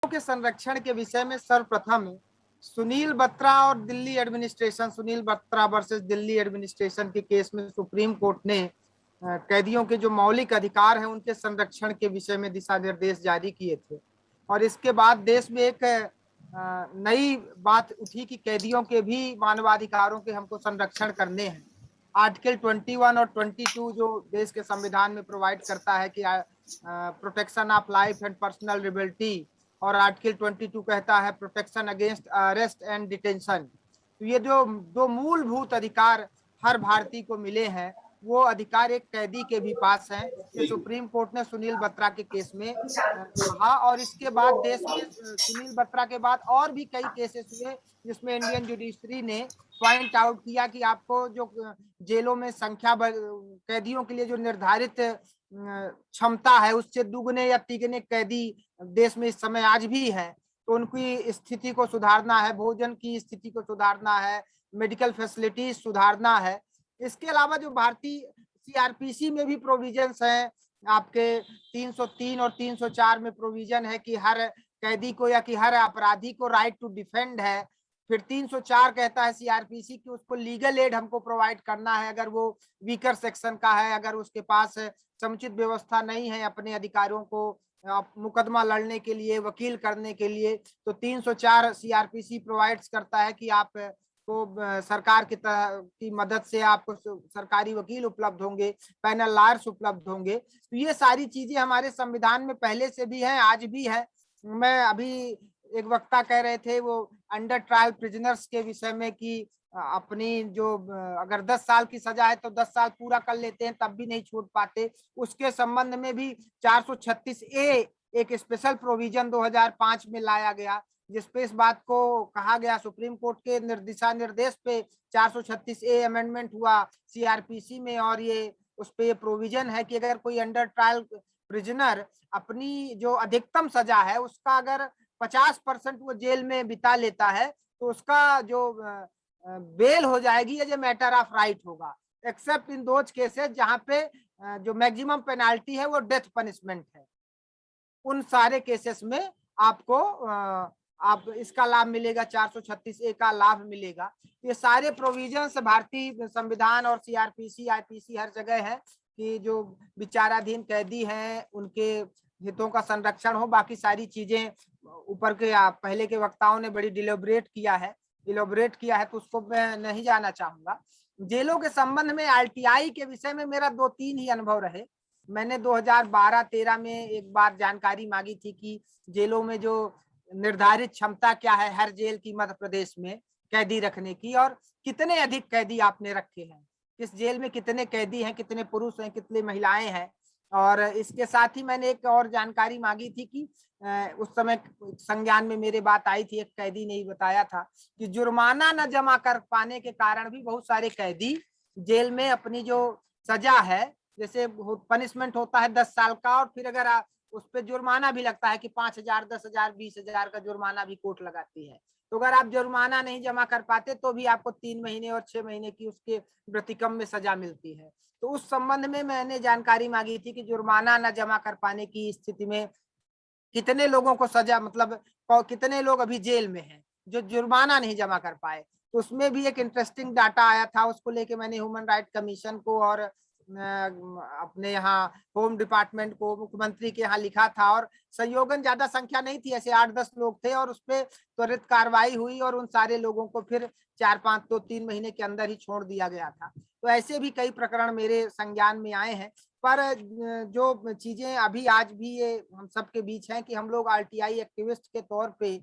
के संरक्षण के विषय में सर्वप्रथम सुनील बत्रा और Delhi administration, Sunil Batra versus Delhi administration के केस में सुप्रीम कोर्ट ने कैदियों के जो मौलिक अधिकार हैं उनके संरक्षण के विषय में दिशा निर्देश जारी किए थे। और इसके बाद देश में एक नई बात उठी कि कैदियों के भी मानवाधिकारों के हमको संरक्षण करने हैं। आर्टिकल 21 और 22 जो देश के संविधान में प्रोवाइड करता है कि protection of life and personal liberty, और आर्टिकल 22 कहता है protection against arrest and detention. तो ये जो दो मूलभूत अधिकार हर भारतीय को मिले हैं, वो अधिकार एक कैदी के भी पास हैं। ये सुप्रीम कोर्ट ने सुनील बत्रा के केस में कहा। और इसके बाद देश में सुनील बत्रा के बाद और भी कई केसेस हुए जिसमें इंडियन जुडिशरी ने पॉइंट आउट किया कि आपको जो जेलों में संख्या कैदियों के लिए जो निर्धारित क्षमता है उससे दुगने या तिगने कैदी देश में इस समय आज भी है, तो उनकी स्थिति को सुधारना है, भोजन की स्थिति को सुधारना है, मेडिकल फैसिलिटीज सुधारना है। इसके अलावा जो भारतीय सीआरपीसी में भी प्रोविजंस हैं, आपके 303 और 304 में प्रोविजन है कि हर कैदी को या कि हर अपराधी को राइट टू डिफेंड है। फिर 304 कहता है सीआरपीसी कि उसको लीगल एड हमको प्रोवाइड करना है अगर वो वीकर सेक्शन का है, अगर उसके पास समुचित व्यवस्था नहीं है अपने अधिकारों को मुकदमा लड़ने के लिए, वकील करने के लिए। तो 304 सीआरपीसी प्रोवाइड्स करता है कि आप को सरकार की मदद से आपको सरकारी वकील उपलब्ध होंगे, पैनल लॉयर्स उपलब्ध होंगे। तो ये सारी चीजें हमारे संविधान में पहले से भी हैं, आज भी है। मैं अभी एक वक्ता कह रहे थे वो अंडर ट्रायल प्रिजनर्स के विषय में कि अपनी जो अगर 10 साल की सजा है तो 10 साल पूरा कर लेते हैं तब भी नहीं छूट पाते। उसके संबंध में भी 436A एक स्पेशल प्रोविजन 2005 में लाया गया, जिसपे इस बात को कहा गया, सुप्रीम कोर्ट के दिशा निर्देश पे 436A अमेंडमेंट हुआ सीआरपीसी में। और ये उस पे प्रोविजन है कि अगर कोई अंडर ट्रायल प्रिजनर अपनी जो अधिकतम सजा है उसका अगर 50% वो जेल में बिता लेता है तो उसका जो बेल हो जाएगी, as a matter of right होगा, एक्सेप्ट इन दोज केसेस जहां पे जो मैक्सिमम पेनाल्टी है वो डेथ पनिशमेंट है। उन सारे केसेस में आपको आप इसका लाभ मिलेगा, 436A का लाभ मिलेगा। ये सारे प्रोविजंस भारतीय संविधान और सीआरपीसी, आईपीसी हर जगह है कि जो विचाराधीन कैदी हैं उनके हितों का संरक्षण हो। बाकी सारी चीजें ऊपर के पहले के वक्ताओं ने बड़ी इलोबरेट किया है तो उसको मैं नहीं जाना चाहूंगा। जेलों के संबंध में आरटीआई के विषय में मेरा 2-3 ही अनुभव रहे। मैंने 2012-13 में एक बार जानकारी मांगी थी कि जेलों में जो निर्धारित क्षमता क्या है हर जेल की मध्य प्रदेश में कैदी रखने की, और कितने अधिक कैदी आपने रखे हैं, इस जेल में कितने कैदी हैं, कितने पुरुष हैं, कितनी महिलाएं हैं। और इसके साथ ही मैंने एक और जानकारी मांगी थी कि उस समय संज्ञान में मेरे बात आई थी, एक कैदी ने ही बताया था कि जुर्माना न जमा कर पाने के कारण भी बहुत सारे कैदी जेल में अपनी जो सजा है, जैसे पनिशमेंट होता है 10 साल का, और फिर अगर उस पर जुर्माना भी लगता है कि 5,000, 10,000, 20,000 का जुर्माना भी कोर्ट लगाती है, तो अगर आप जुर्माना नहीं जमा कर पाते तो भी आपको 3 महीने और 6 महीने की उसके व्यतिक्रम में सजा मिलती है। तो उस संबंध में मैंने जानकारी मांगी थी कि जुर्माना न जमा कर पाने की स्थिति में कितने लोगों को सजा, मतलब कितने लोग अभी जेल में हैं जो जुर्माना नहीं जमा कर पाए। तो उसमें भी एक इंटरेस्टिंग डाटा आया था, उसको लेके मैंने ह्यूमन राइट कमीशन को और अपने यहाँ होम डिपार्टमेंट को, मुख्यमंत्री के यहाँ लिखा था। और संयोगन ज्यादा संख्या नहीं थी, ऐसे 8-10 लोग थे, और उसपे त्वरित कार्रवाई हुई और उन सारे लोगों को फिर 4-5-3 महीने के अंदर ही छोड़ दिया गया था। तो ऐसे भी कई प्रकरण मेरे संज्ञान में आए हैं। पर जो चीजें अभी आज भी ये हम सबके बीच हैं कि हम लोग आरटीआई एक्टिविस्ट के तौर पे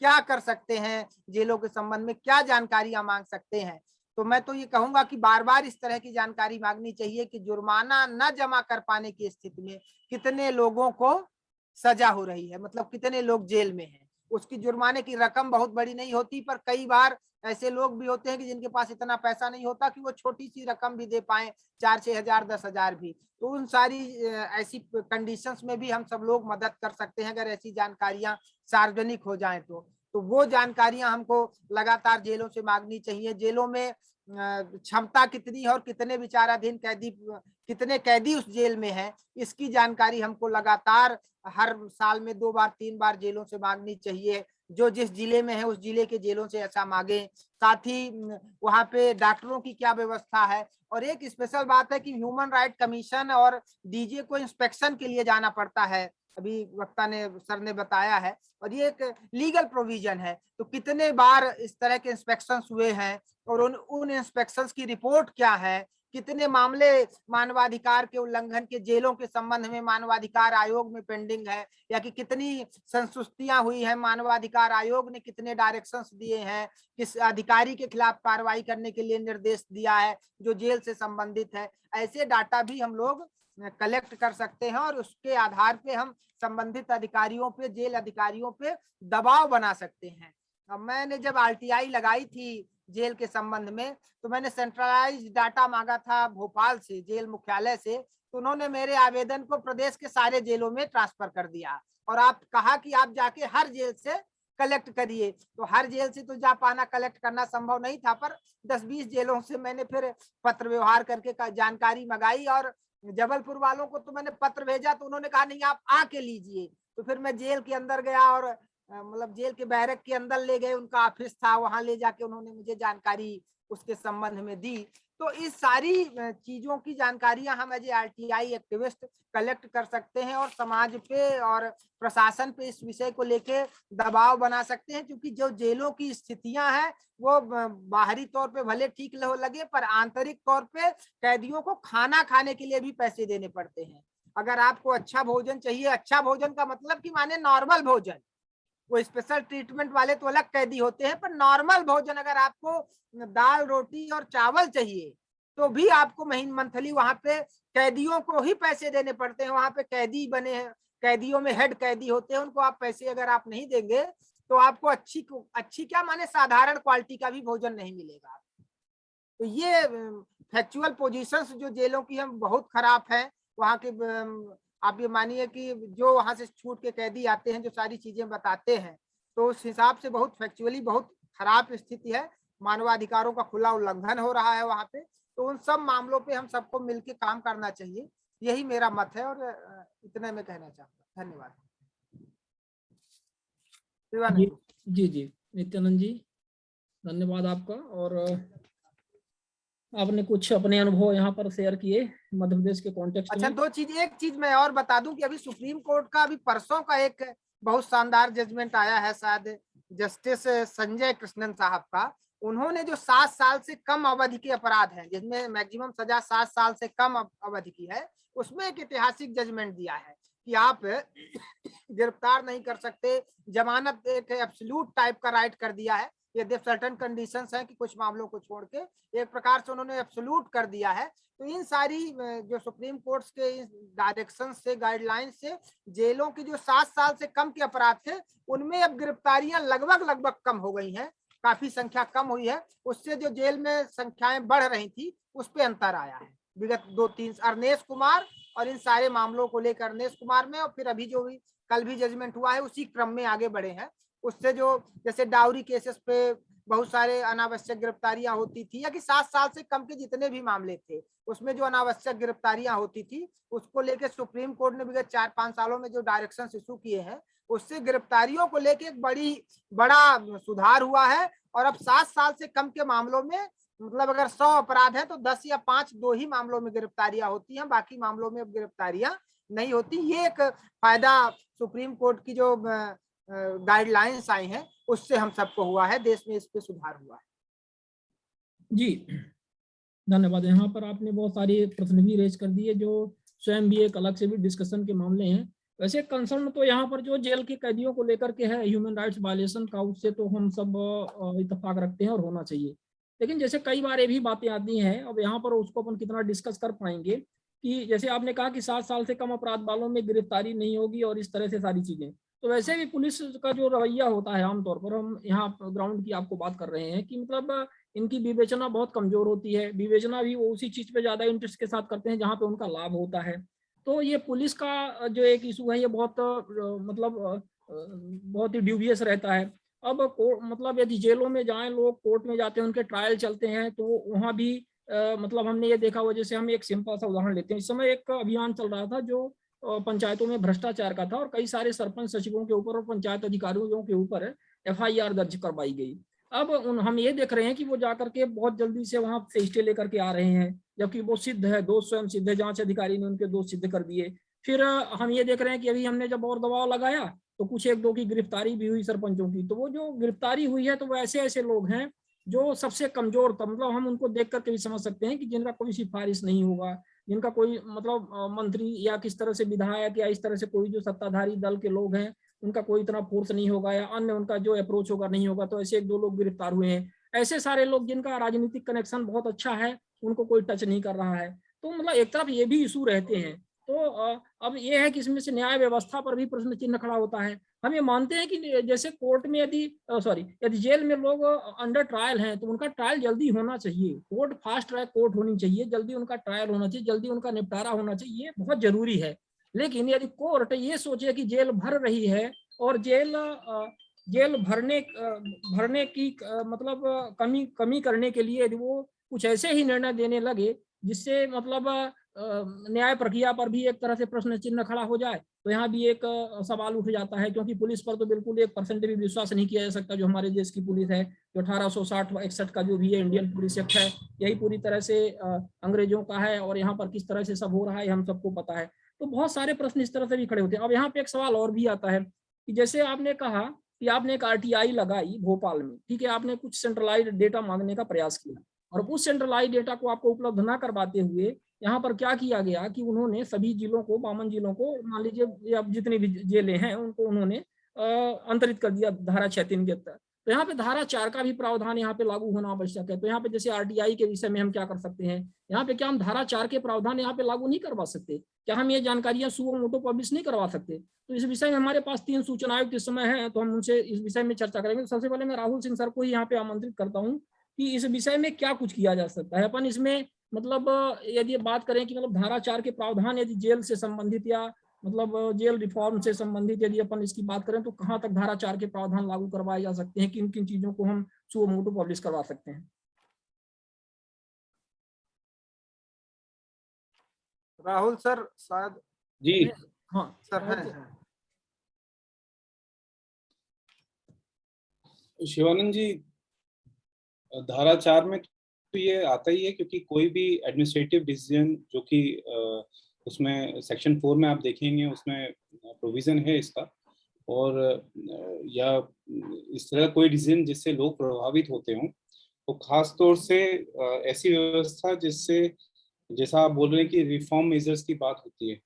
क्या कर सकते हैं, जेलों के संबंध में क्या जानकारियां मांग सकते हैं। तो मैं तो ये कहूंगा कि बार बार इस तरह की जानकारी मांगनी चाहिए कि जुर्माना न जमा कर पाने की स्थिति में कितने लोगों को सजा हो रही है, मतलब कितने लोग जेल में हैं। उसकी जुर्माने की रकम बहुत बड़ी नहीं होती, पर कई बार ऐसे लोग भी होते हैं कि जिनके पास इतना पैसा नहीं होता कि वो छोटी सी रकम भी दे पाए, 4-6 हजार, 10,000 भी। तो उन सारी ऐसी कंडीशंस में भी हम सब लोग मदद कर सकते हैं अगर ऐसी जानकारियां सार्वजनिक हो जाएं तो वो जानकारियां हमको लगातार जेलों से मांगनी चाहिए। जेलों में क्षमता कितनी है और कितने विचाराधीन कैदी कितने कैदी उस जेल में हैं, इसकी जानकारी हमको लगातार हर साल में 2 बार 3 बार जेलों से मांगनी चाहिए। जो जिस जिले में है उस जिले के जेलों से ऐसा मांगे। साथ ही वहां पे डॉक्टरों की क्या व्यवस्था है। और एक स्पेशल बात है कि ह्यूमन राइट कमीशन और डीजे को इंस्पेक्शन के लिए जाना पड़ता है, अभी वक्ता ने सर ने बताया है, और ये एक लीगल प्रोविजन है। तो कितने बार इस तरह के इंस्पेक्शन हुए हैं और उन इंस्पेक्शन की रिपोर्ट क्या है, कितने मामले मानवाधिकार के उल्लंघन के जेलों के संबंध में मानवाधिकार आयोग में पेंडिंग है, या कि कितनी संस्तुतियां हुई हैं, मानवाधिकार आयोग ने कितने डायरेक्शंस दिए हैं, किस अधिकारी के खिलाफ कार्रवाई करने के लिए निर्देश दिया है जो जेल से संबंधित है। ऐसे डाटा भी हम लोग कलेक्ट कर सकते हैं और उसके आधार पे हम संबंधित अधिकारियों पे, जेल अधिकारियों पे दबाव बना सकते हैं। अब मैंने जब आरटीआई लगाई थी जेल के संबंध में, तो मैंने सेंट्रलाइज्ड डाटा मांगा था भोपाल से, जेल मुख्यालय से, तो उन्होंने मेरे आवेदन को प्रदेश के सारे जेलों में ट्रांसफर कर दिया और आप कहा कि आप जाके हर जेल से कलेक्ट करिए। तो हर जेल से तो जा पाना, कलेक्ट करना संभव नहीं था, पर 10-20 जेलों से मैंने फिर पत्र व्यवहार करके जानकारी मंगाई और जबलपुर वालों को तो मैंने पत्र भेजा, तो उन्होंने कहा नहीं आप आके लीजिए। तो फिर मैं जेल के अंदर गया और मतलब जेल के बैरक के अंदर ले गए, उनका ऑफिस था, वहां ले जाके उन्होंने मुझे जानकारी उसके संबंध में दी। तो इस सारी चीजों की जानकारियां हम एज आरटीआई एक्टिविस्ट कलेक्ट कर सकते हैं और समाज पे और प्रशासन पे इस विषय को लेके दबाव बना सकते हैं, क्योंकि जो जेलों की स्थितियां हैं वो बाहरी तौर पे भले ठीक लगे, पर आंतरिक तौर पे कैदियों को खाना खाने के लिए भी पैसे देने पड़ते हैं। अगर आपको अच्छा भोजन चाहिए, अच्छा भोजन का मतलब कि माने नॉर्मल भोजन, वो स्पेशल ट्रीटमेंट वाले तो अलग कैदी होते हैं, पर नॉर्मल भोजन अगर आपको दाल रोटी और चावल चाहिए तो भी आपको महीने मंथली वहां पे कैदियों को ही पैसे देने पड़ते हैं। वहां पे कैदी बने हैं, कैदियों में हेड कैदी होते हैं, उनको आप पैसे अगर आप नहीं देंगे तो आपको अच्छी क्या माने साधारण क्वालिटी का भी भोजन नहीं मिलेगा। तो ये फैक्चुअल पोजीशंस जो जेलों की हम बहुत खराब है वहाँ के। आप ये मानिए कि जो वहां से छूट के कैदी आते हैं जो सारी चीजें बताते हैं, तो उस हिसाब से बहुत फैक्चुअली बहुत खराब स्थिति है, मानवाधिकारों का खुला उल्लंघन हो रहा है वहां पे। तो उन सब मामलों पे हम सबको मिलकर काम करना चाहिए, यही मेरा मत है और इतने में कहना चाहूंगा। धन्यवाद। जी जी जी नित्यानंद जी, धन्यवाद आपका। और आपने कुछ अपने अनुभव यहाँ पर शेयर किए मध्य प्रदेश के कॉन्टेक्स्ट में। अच्छा, एक चीज मैं और बता दूं कि अभी सुप्रीम कोर्ट का अभी परसों का एक बहुत शानदार जजमेंट आया है, शायद जस्टिस संजय कृष्णन साहब का। उन्होंने जो 7 साल से कम अवधि के अपराध हैं, जिसमें मैक्सिमम सजा 7 साल से कम अवधि की है, उसमें एक ऐतिहासिक जजमेंट दिया है कि आप गिरफ्तार नहीं कर सकते, जमानत एक एब्सोल्यूट टाइप का राइट कर दिया है। ये सर्टेन कंडीशंस हैं कि कुछ मामलों को छोड़ के एक प्रकार से उन्होंने एब्सोल्यूट कर दिया है। तो इन सारी जो सुप्रीम कोर्ट के डायरेक्शन से, गाइडलाइन से, जेलों की जो 7 साल से कम के अपराध थे उनमें अब गिरफ्तारियां लगभग कम हो गई हैं, काफी संख्या कम हुई है। उससे जो जेल में संख्याएं बढ़ रही थी उस पर अंतर आया है विगत 2-3 अरनेश कुमार और इन सारे मामलों को लेकर, अरनेश कुमार में और फिर अभी जो भी कल भी जजमेंट हुआ है उसी क्रम में आगे बढ़े हैं। उससे जो जैसे डाउरी केसेस पे बहुत सारे अनावश्यक गिरफ्तारियां होती थी, या कि 7 साल से कम के जितने भी मामले थे उसमें जो अनावश्यक गिरफ्तारियां होती थी, उसको लेकर सुप्रीम कोर्ट ने विगत 4-5 सालों में जो डायरेक्शन इशू किए हैं उससे गिरफ्तारियों को लेकर एक बड़ा सुधार हुआ है। और अब 7 साल से कम के मामलों में मतलब अगर 100 अपराध है तो 10 या 5 2 ही मामलों में गिरफ्तारियां होती हैं, बाकी मामलों में अब गिरफ्तारियां नहीं होती। ये एक फायदा सुप्रीम कोर्ट की जो गाइडलाइंस आई हैं उससे हम सबको हुआ है, देश में इस पे सुधार हुआ है। जी धन्यवाद। यहाँ पर आपने बहुत सारी प्रश्न भी रेज कर दिए जो स्वयं भी एक अलग से भी डिस्कशन के मामले हैं। वैसे कंसर्न तो यहाँ पर जो जेल के कैदियों को लेकर के है ह्यूमन राइट्स वायलेशन का, उससे तो हम सब इत्तेफाक रखते हैं और होना चाहिए। लेकिन जैसे कई बार ये भी बातें आती हैं, अब यहाँ पर उसको अपन कितना डिस्कस कर पाएंगे कि जैसे आपने कहा कि 7 साल से कम अपराध वालों में गिरफ्तारी नहीं होगी और इस तरह से सारी चीजें, तो वैसे भी पुलिस का जो रवैया होता है आमतौर पर, हम यहाँ ग्राउंड की आपको बात कर रहे हैं कि मतलब इनकी विवेचना बहुत कमजोर होती है। विवेचना भी वो उसी चीज पे ज्यादा इंटरेस्ट के साथ करते हैं जहाँ पे उनका लाभ होता है। तो ये पुलिस का जो एक इशू है ये बहुत मतलब बहुत ही ड्यूबियस रहता है। अब मतलब यदि जेलों में जाएं लोग, कोर्ट में जाते हैं, उनके ट्रायल चलते हैं, तो वहाँ भी मतलब हमने ये देखा हुआ, जैसे हम एक सिंपल सा उदाहरण लेते हैं, इस समय एक अभियान चल रहा था जो पंचायतों में भ्रष्टाचार का था, और कई सारे सरपंच सचिवों के ऊपर और पंचायत अधिकारियों के ऊपर FIR दर्ज करवाई गई। अब हम ये देख रहे हैं कि वो जाकर के बहुत जल्दी से वहां से स्टे लेकर के आ रहे हैं, जबकि वो सिद्ध है, दोष स्वयं सिद्ध है, जांच अधिकारी ने उनके दोष सिद्ध कर दिए। फिर हम ये देख रहे हैं कि अभी हमने जब और दबाव लगाया तो कुछ एक दो की गिरफ्तारी भी हुई सरपंचों की। तो वो जो गिरफ्तारी हुई है तो वो ऐसे ऐसे लोग हैं जो सबसे कमजोर था, मतलब हम उनको देख करके भी समझ सकते हैं कि जिनका कोई सिफारिश नहीं होगा, जिनका कोई मतलब मंत्री या किस तरह से विधायक या इस तरह से कोई जो सत्ताधारी दल के लोग हैं उनका कोई इतना फोर्स नहीं होगा या अन्य उनका जो अप्रोच होगा नहीं होगा। तो ऐसे एक दो लोग गिरफ्तार हुए हैं। ऐसे सारे लोग जिनका राजनीतिक कनेक्शन बहुत अच्छा है उनको कोई टच नहीं कर रहा है। तो मतलब एक तरफ ये भी इशू रहते हैं। तो अब ये है कि इसमें से न्याय व्यवस्था पर भी प्रश्न चिन्ह खड़ा होता है। हम ये मानते हैं कि जैसे कोर्ट में यदि जेल में लोग अंडर ट्रायल हैं तो उनका ट्रायल जल्दी होना चाहिए। कोर्ट फास्ट ट्रैक कोर्ट होनी चाहिए, जल्दी उनका ट्रायल होना चाहिए, जल्दी उनका निपटारा होना चाहिए, ये बहुत जरूरी है। लेकिन यदि कोर्ट ये सोचे कि जेल भर रही है और जेल भरने की मतलब कमी करने के लिए यदि वो कुछ ऐसे ही निर्णय देने लगे जिससे मतलब न्याय प्रक्रिया पर भी एक तरह से प्रश्न चिन्ह खड़ा हो जाए, तो यहाँ भी एक सवाल उठ जाता है। क्योंकि पुलिस पर तो बिल्कुल 1% भी विश्वास नहीं किया जा सकता। जो हमारे देश की पुलिस है, जो 1860-61 का जो भी है इंडियन पुलिस एक्ट है, यही पूरी तरह से अंग्रेजों का है, और यहाँ पर किस तरह से सब हो रहा है हम सबको पता है। तो बहुत सारे प्रश्न इस तरह से भी खड़े होते हैं। अब यहाँ पे एक सवाल और भी आता है कि जैसे आपने कहा कि आपने एक RTI लगाई भोपाल में, ठीक है, आपने कुछ सेंट्रलाइज्ड डेटा मांगने का प्रयास किया, और उस सेंट्रलाइज्ड डेटा को आपको उपलब्ध ना करवाते हुए यहाँ पर क्या किया गया कि उन्होंने सभी जिलों को, 52 जिलों को, मान लीजिए अब जितनी भी जेलें हैं उनको उन्होंने अंतरित कर दिया धारा 6(3) के तहत। तो यहाँ पे धारा 4 का भी प्रावधान यहाँ पे लागू होना आवश्यक है। तो यहाँ पे जैसे RTI के विषय में हम क्या कर सकते हैं, यहाँ पे क्या हम धारा 4 के प्रावधान यहाँ पे लागू नहीं करवा सकते? क्या हम ये जानकारियां सुओ मोटो पब्लिश नहीं करवा सकते? तो इस विषय में हमारे पास 3 सूचना आयुक्त इस समय है, तो हम उनसे इस विषय में चर्चा करेंगे। तो सबसे पहले मैं राहुल सिंह सर को ही यहाँ पे आमंत्रित करता हूँ कि इस विषय में क्या कुछ किया जा सकता है। अपन इसमें मतलब यदि बात करें कि मतलब धारा 4 के प्रावधान यदि जेल से संबंधित या मतलब जेल रिफॉर्म से संबंधित यदि अपन इसकी बात करें तो कहाँ तक धारा 4 के प्रावधान लागू करवाए जा सकते हैं, किन किन चीजों को हम सुओ मोटो पब्लिश करवा सकते हैं? राहुल सर शायद जी हाँ सर हैं। शिवानंद जी, धारा 4 में तो ये आता ही है, क्योंकि कोई भी एडमिनिस्ट्रेटिव डिसीजन जो कि उसमें सेक्शन 4 में आप देखेंगे उसमें प्रोविजन है इसका, और या इस तरह कोई डिसीजन जिससे लोग प्रभावित होते हों, तो खास तौर से ऐसी व्यवस्था जिससे, जैसा आप बोल रहे हैं कि रिफॉर्म मेजर्स की बात होती है,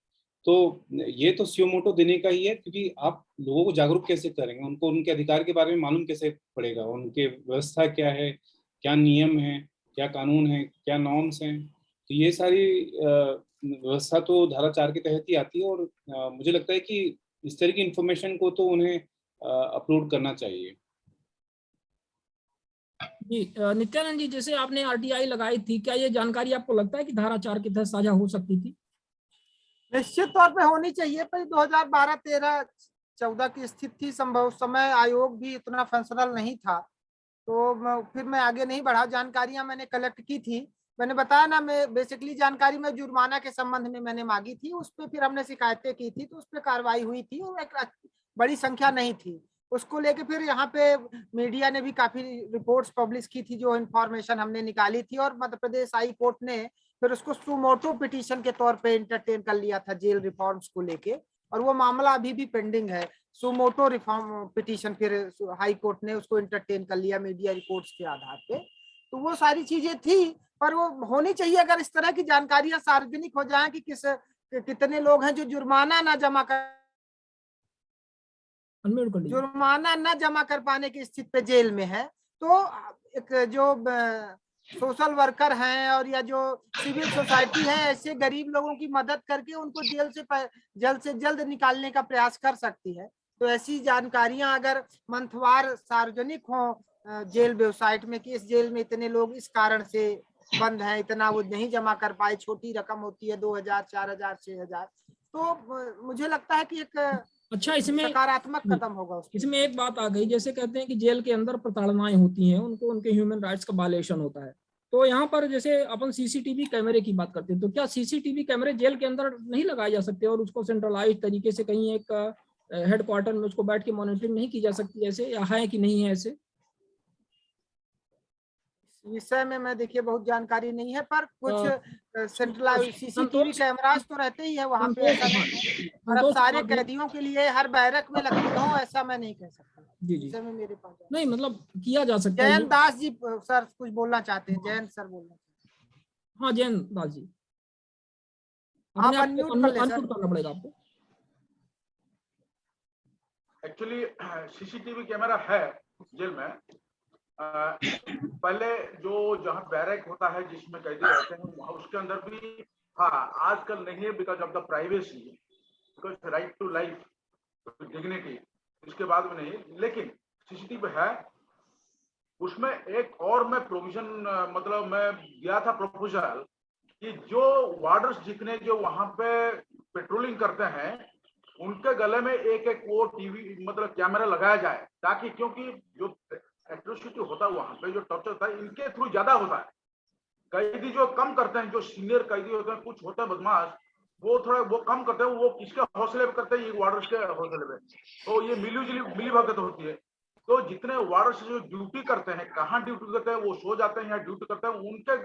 तो ये तो सुओ मोटो देने का ही है, क्योंकि आप लोगों को जागरूक कैसे करेंगे, उनको उनके अधिकार के बारे में मालूम कैसे पड़ेगा, उनके व्यवस्था क्या है, क्या नियम है, क्या कानून है, क्या नॉर्म्स हैं। तो ये सारी व्यवस्था तो धारा 4 के तहत ही आती है, और मुझे लगता है कि इस तरह की इंफॉर्मेशन को तो उन्हें अपलोड करना चाहिए। जी नित्यानंद जी, जैसे आपने RTI लगाई थी, क्या ये जानकारी आपको लगता है कि धारा 4 के तहत साझा हो सकती थी? निश्चित तौर पे होनी चाहिए, पर 2012-13-14 की स्थिति थी, संभव समय आयोग भी इतना फंक्शनल नहीं था, तो फिर मैं आगे नहीं बढ़ा। जानकारियां मैंने कलेक्ट की थी, मैंने बताया ना, मैं बेसिकली जानकारी में जुर्माना के संबंध में मैंने मांगी थी, उस पर फिर हमने शिकायतें की थी, तो उस पर कार्रवाई हुई थी, और एक बड़ी संख्या नहीं थी। उसको लेके फिर यहाँ पे मीडिया ने भी काफी रिपोर्ट्स पब्लिश की थी, जो इन्फॉर्मेशन हमने निकाली थी, और मध्य प्रदेश हाई कोर्ट ने फिर उसको सुमोटो पिटीशन के तौर पे इंटरटेन कर लिया था जेल रिफॉर्म्स को लेके, और वो मामला अभी भी पेंडिंग है। सुमोटो रिफॉर्म पिटीशन फिर हाई कोर्ट ने उसको इंटरटेन कर लिया मीडिया रिपोर्ट्स के आधार पे। तो वो सारी चीजें थी, पर वो होनी चाहिए अगर इस तरह की जानकारियां सार्वजनिक हो जाए कि कितने लोग हैं जो जुर्माना न जमा कर पाने की स्थिति पे जेल में है। तो एक जो सोशल वर्कर हैं और या जो सिविल सोसाइटी है, ऐसे गरीब लोगों की मदद करके उनको जेल से जल्द निकालने का प्रयास कर सकती है। तो ऐसी जानकारियां अगर मंथवार सार्वजनिक हो जेल वेबसाइट में कि इस जेल में इतने लोग इस कारण से बंद हैं, इतना वो नहीं जमा कर पाए, छोटी रकम होती है 2000, 4000, 6000, तो मुझे लगता है कि एक अच्छा, इसमें सकारात्मक कदम होगा। इसमें एक बात आ गई, जैसे कहते हैं कि जेल के अंदर प्रताड़नाएं होती हैं, उनको उनके ह्यूमन राइट्स का वायलेशन होता है, तो यहाँ पर जैसे अपन सीसीटीवी कैमरे की बात करते हैं, तो क्या सीसीटीवी कैमरे जेल के अंदर नहीं लगाए जा सकते और उसको सेंट्रलाइज तरीके से कहीं एक हेडक्वार्टर में उसको बैठ के मॉनिटरिंग नहीं की जा सकती ऐसे, या है कि नहीं है ऐसे? विषय में मैं देखिए बहुत जानकारी नहीं है, पर कुछ सेंट्रलाइज सीसीटीवी कैमरास तो रहते ही है वहाँ पे, ऐसा नहीं और अब सारे कैदियों के लिए हर बैरक में लगते हो ऐसा मैं नहीं कह सकता। जी जी, विषय में मेरे पास नहीं मतलब किया जा सकता है। जयंत दास जी सर कुछ बोलना चाहते हैं, जयंत सर बोलना चाहते हैं। हाँ जयंत दास जी, आप अनम्यूट कर ले सर। करना पड़ेगा आपको। एक्चुअली सीसीटीवी कैमरा है जेल में। पहले जो जहाँ बैरक होता है जिसमें कैदी रहते हैं वहाँ उसके अंदर भी हाँ, आजकल नहीं है because of the privacy, because right to life dignity, इसके बाद में नहीं, लेकिन सीसीटीवी है उसमें। एक और मैं प्रोविजन मतलब मैं दिया था प्रपोजल कि जो वार्डर्स जितने जो वहां पे पेट्रोलिंग करते हैं उनके गले में एक एक वो टीवी मतलब कैमरा लगाया जाए, ताकि क्योंकि जो एट्रोसिटी होता है वहां पे जो टॉर्चर होता है इनके थ्रू ज्यादा होता है। कैदी जो कम करते हैं, जो सीनियर कैदी होते हैं, कुछ होते हैं बदमाश, वो थोड़ा वो कम करते हैं, वो किसके हौसले पे करते हैं, ये वार्डर्स के हौसले पे। तो ये मिली भगत होती है। तो जितने वार्डर्स जो ड्यूटी करते हैं, कहाँ ड्यूटी करते हैं, वो सो जाते हैं या ड्यूटी करते हैं, उनके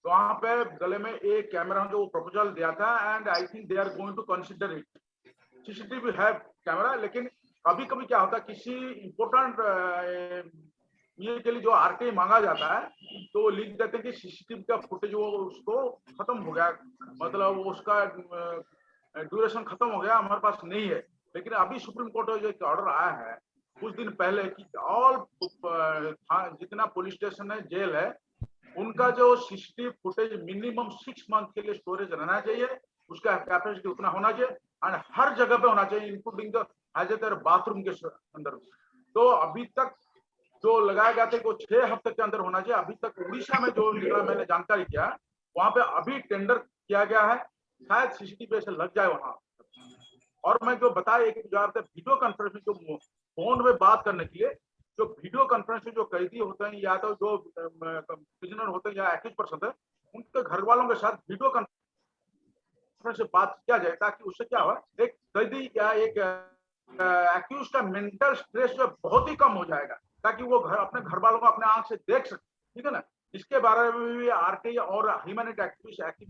वहां पे गले में एक कैमरा जो प्रपोजल दिया था, and I think they are going to consider it. CCTV है कैमरा, लेकिन कभी कभी क्या होता है किसी इंपोर्टेंट ये के लिए जो आरटीआई मांगा जाता है तो वो लिख देते हैं कि सीसीटीवी का फुटेज वो उसको खत्म हो गया, मतलब उसका ड्यूरेशन खत्म हो गया, हमारे पास नहीं है। लेकिन अभी सुप्रीम कोर्ट में जो एक ऑर्डर आया है कुछ दिन पहले कि ऑल जितना पुलिस स्टेशन है, जेल है, उनका जो सीसीटीवी फुटेज मिनिमम 6 मंथ के लिए स्टोरेज रहना चाहिए, उसका कैपेसिटी उतना होना चाहिए एंड हर जगह पे होना चाहिए, इंक्लूडिंग द हैजर बाथरूम के अंदर। तो अभी तक जो लगाया गया था वो 6 हफ्ते के अंदर होना चाहिए। अभी तक उड़ीसा में जो निकला मैंने जानकारी किया, वहां पे अभी टेंडर किया गया है, शायद सीसीटीवी से लग जाए वहां। और मैं जो बताया एक वीडियो कॉन्फ्रेंस जो फोन में बात करने के लिए, जो वीडियो कॉन्फ्रेंस में जो कैदी होते हैं या तो जो प्रिजनर होते हैं या एक्यूज पर्सन है, उनके घर वालों के साथ वीडियो कॉन्फ्रेंस से बात किया जाए, ताकि उससे क्या हो, एक कैदी या एक एक्यूज का मेंटल स्ट्रेस जो बहुत ही कम हो जाएगा, ताकि वो अपने घर वालों को अपने आंख से देख सके। ठीक है ना, इसके बारे में भी आरटीआई और ह्यूमैनिटी एक्टिविस्ट एक्टिव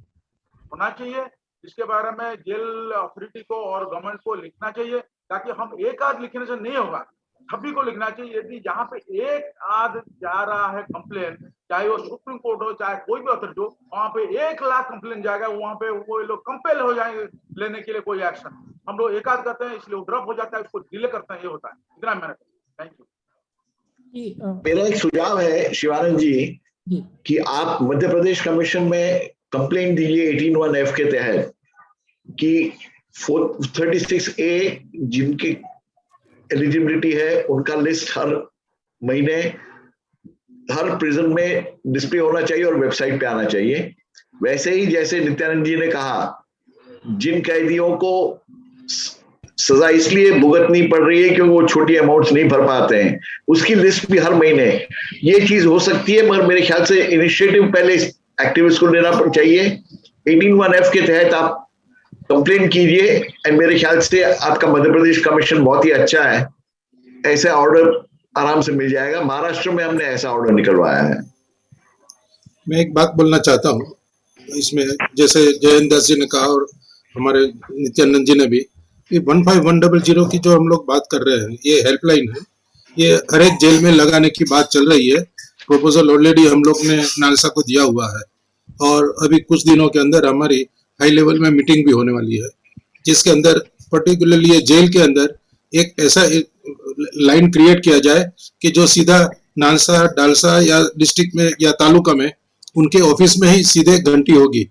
होना चाहिए। इसके बारे में जेल अथॉरिटी को और गवर्नमेंट को लिखना चाहिए, ताकि हम एक आध लिखने से नहीं होगा, सभी को लिखना चाहिए। यदि जहाँ पे एक आध जा रहा है कंप्लेन, चाहे वो सुप्रीम कोर्ट हो चाहे कोई भी अथॉरिटी हो, वहाँ पे 1 लाख कंप्लेन जाएगा, वहाँ पे वो लोग कंपेल हो जाएंगे लेने के लिए कोई एक्शन। हम लोग एक आध करते हैं इसलिए वो ड्रॉप हो जाता है, उसको डिले करते हैं, ये होता है। इतना मैंने, थैंक यू। मेरा एक सुझाव है शिवानंद जी कि आप मध्य प्रदेश कमीशन में कंप्लेंट दीजिए 18(1)F के तहत कि 36A जिनकी एलिजिबिलिटी है उनका लिस्ट हर महीने हर प्रिजन में डिस्प्ले होना चाहिए और वेबसाइट पे आना चाहिए। वैसे ही जैसे नित्यानंद जी ने कहा, जिन कैदियों को सजा इसलिए भुगतनी पड़ रही है क्योंकि वो छोटी अमाउंट्स नहीं भर पाते हैं, उसकी लिस्ट भी हर महीने, ये चीज हो सकती है। मगर मेरे ख्याल से इनिशिएटिव पहले एक्टिविस्ट को लेना चाहिए। 18(1)F के तहत आप कंप्लेंट कीजिए एंड मेरे ख्याल से आपका मध्य प्रदेश कमीशन बहुत ही अच्छा है, ऐसा ऑर्डर आराम से मिल जाएगा। महाराष्ट्र में हमने ऐसा ऑर्डर निकलवाया है। मैं एक बात बोलना चाहता हूँ इसमें, जैसे जयंत दास जी ने कहा और हमारे नित्यानंद जी ने भी, 1510 की जो हम लोग बात कर रहे हैं, ये हेल्पलाइन है, ये हर एक जेल में लगाने की बात चल रही है। प्रपोजल ऑलरेडी हम लोग ने नालसा को दिया हुआ है और अभी कुछ दिनों के अंदर हमारी हाई लेवल में मीटिंग भी होने वाली है, जिसके अंदर पर्टिकुलरली ये जेल के अंदर एक ऐसा लाइन क्रिएट किया जाए कि जो सीधा नालसा, डालसा या डिस्ट्रिक्ट में या तालुका में उनके ऑफिस में ही सीधे घंटी होगी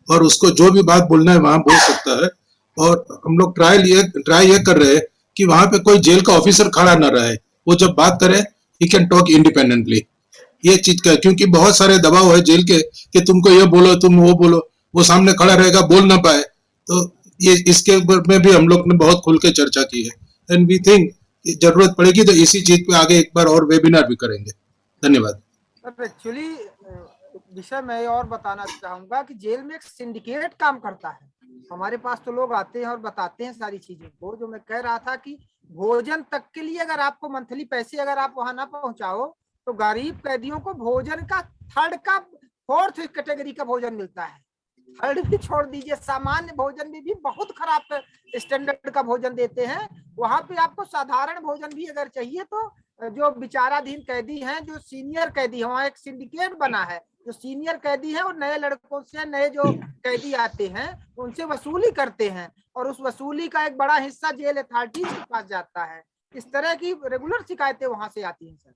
और उसको जो भी बात बोलना है वहां बोल सकता है। और हम लोग ट्राई ये कर रहे हैं कि वहां पे कोई जेल का ऑफिसर खड़ा ना रहे, वो जब बात करे ही कैन टॉक इंडिपेंडेंटली। ये चीज का, क्योंकि बहुत सारे दबाव है जेल के कि तुमको ये बोलो, तुम वो बोलो, वो सामने खड़ा रहेगा, बोल ना पाए। तो ये इसके ऊपर में भी हम लोग ने बहुत खुल के चर्चा की है एंड वी थिंक जरूरत पड़ेगी तो इसी चीज पे आगे एक बार और वेबिनार भी करेंगे। धन्यवाद। एक्चुअली विषय मैं और बताना चाहूंगा कि जेल में एक सिंडिकेट काम करता है। हमारे पास तो लोग आते हैं और बताते हैं सारी चीजें को। जो मैं कह रहा था कि भोजन तक के लिए अगर आपको मंथली पैसे अगर आप वहां ना पहुंचाओ तो गरीब कैदियों को भोजन का थर्ड का फोर्थ कैटेगरी का भोजन मिलता है। थर्ड भी छोड़ दीजिए, सामान्य भोजन भी बहुत खराब स्टैंडर्ड का भोजन देते हैं। वहां पे आपको साधारण भोजन भी अगर चाहिए तो जो विचाराधीन कैदी हैं, जो सीनियर कैदी है, वहाँ एक सिंडिकेट बना है। जो सीनियर कैदी है और नए लड़कों से, नए जो कैदी आते हैं उनसे वसूली करते हैं और उस वसूली का एक बड़ा हिस्सा जेल अथॉरिटीज के पास जाता है। इस तरह की रेगुलर शिकायतें वहां से आती हैं सर।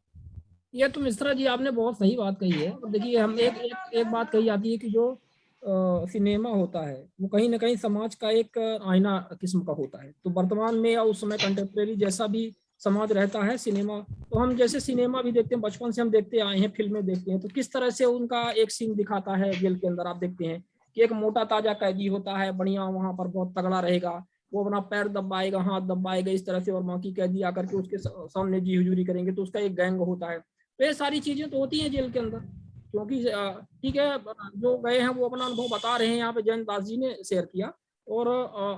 ये तो मिश्रा जी आपने बहुत सही बात कही है। और देखिए हम एक बात कही जाती है कि जो सिनेमा होता है वो कहीं ना कहीं समाज का एक आईना किस्म का होता है। तो वर्तमान में या उस समय कंटेम्प्रेरी जैसा भी समाज रहता है सिनेमा, तो हम जैसे सिनेमा भी देखते हैं, बचपन से हम देखते आए हैं, फिल्में देखते हैं, तो किस तरह से उनका एक सीन दिखाता है जेल के अंदर। आप देखते हैं कि एक मोटा ताजा कैदी होता है, बढ़िया वहां पर बहुत तगड़ा रहेगा, वो अपना पैर दबाएगा, हाथ दबाएगा इस तरह से, और बाकी कैदी आकर के उसके सामने जी हुजूरी करेंगे, तो उसका एक गैंग होता है। तो ये सारी चीजें तो होती हैं जेल के अंदर। क्योंकि ठीक है, जो गए हैं वो अपना अनुभव बता रहे हैं, यहाँ पे जयंत दास जी ने शेयर किया। और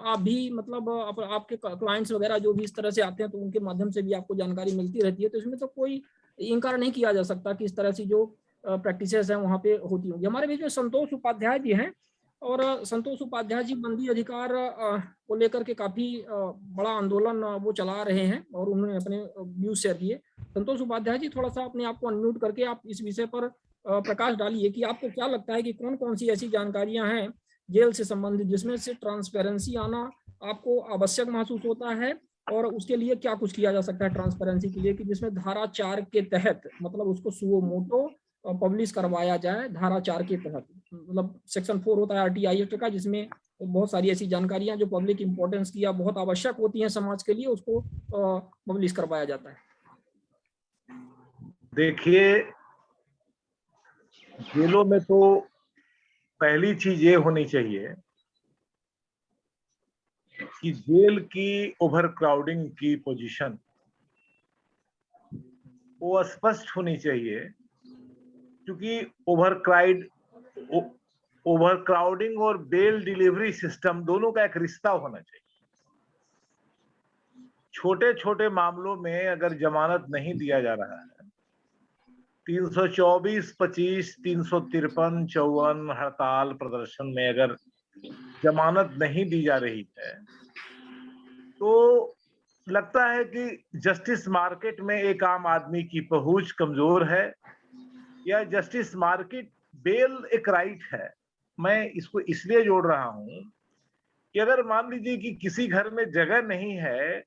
आप भी मतलब आपके क्लाइंट्स वगैरह जो भी इस तरह से आते हैं तो उनके माध्यम से भी आपको जानकारी मिलती रहती है। तो इसमें तो कोई इनकार नहीं किया जा सकता कि इस तरह से जो प्रैक्टिसेस हैं वहाँ पे होती होंगी। हमारे बीच में संतोष उपाध्याय जी हैं, और संतोष उपाध्याय जी बंदी अधिकार को लेकर के काफी बड़ा आंदोलन वो चला रहे हैं और उन्होंने अपने व्यूज शेयर किए। संतोष उपाध्याय जी, थोड़ा सा अपने आप को अनम्यूट करके आप इस विषय पर प्रकाश डालिए कि आपको क्या लगता है कि कौन कौन सी ऐसी जानकारियां हैं जेल से संबंधित जिसमें से ट्रांसपेरेंसी आना आपको आवश्यक महसूस होता है, और उसके लिए क्या कुछ किया जा सकता है ट्रांसपेरेंसी के लिए, कि जिसमें धारा 4 के तहत मतलब उसको सुओ मोटो पब्लिश करवाया जाए। धारा 4 के तहत मतलब सेक्शन 4 होता है आरटीआई एक्ट का, जिसमें बहुत सारी ऐसी जानकारियां जो पब्लिक इंपॉर्टेंस की या बहुत आवश्यक होती हैं समाज के लिए, उसको पब्लिश करवाया जाता है। देखिए, जेलों में तो पहली चीज ये होनी चाहिए कि जेल की ओवर क्राउडिंग की पोजीशन वो स्पष्ट होनी चाहिए, क्योंकि ओवर क्राउडिंग और बेल डिलीवरी सिस्टम दोनों का एक रिश्ता होना चाहिए। छोटे छोटे मामलों में अगर जमानत नहीं दिया जा रहा है, 324, 25, 353, 54 हड़ताल प्रदर्शन में अगर जमानत नहीं दी जा रही है, तो लगता है कि जस्टिस मार्केट में एक आम आदमी की पहुंच कमजोर है, या जस्टिस मार्केट बेल एक राइट है। मैं इसको इसलिए जोड़ रहा हूं कि अगर मान लीजिए कि किसी घर में जगह नहीं है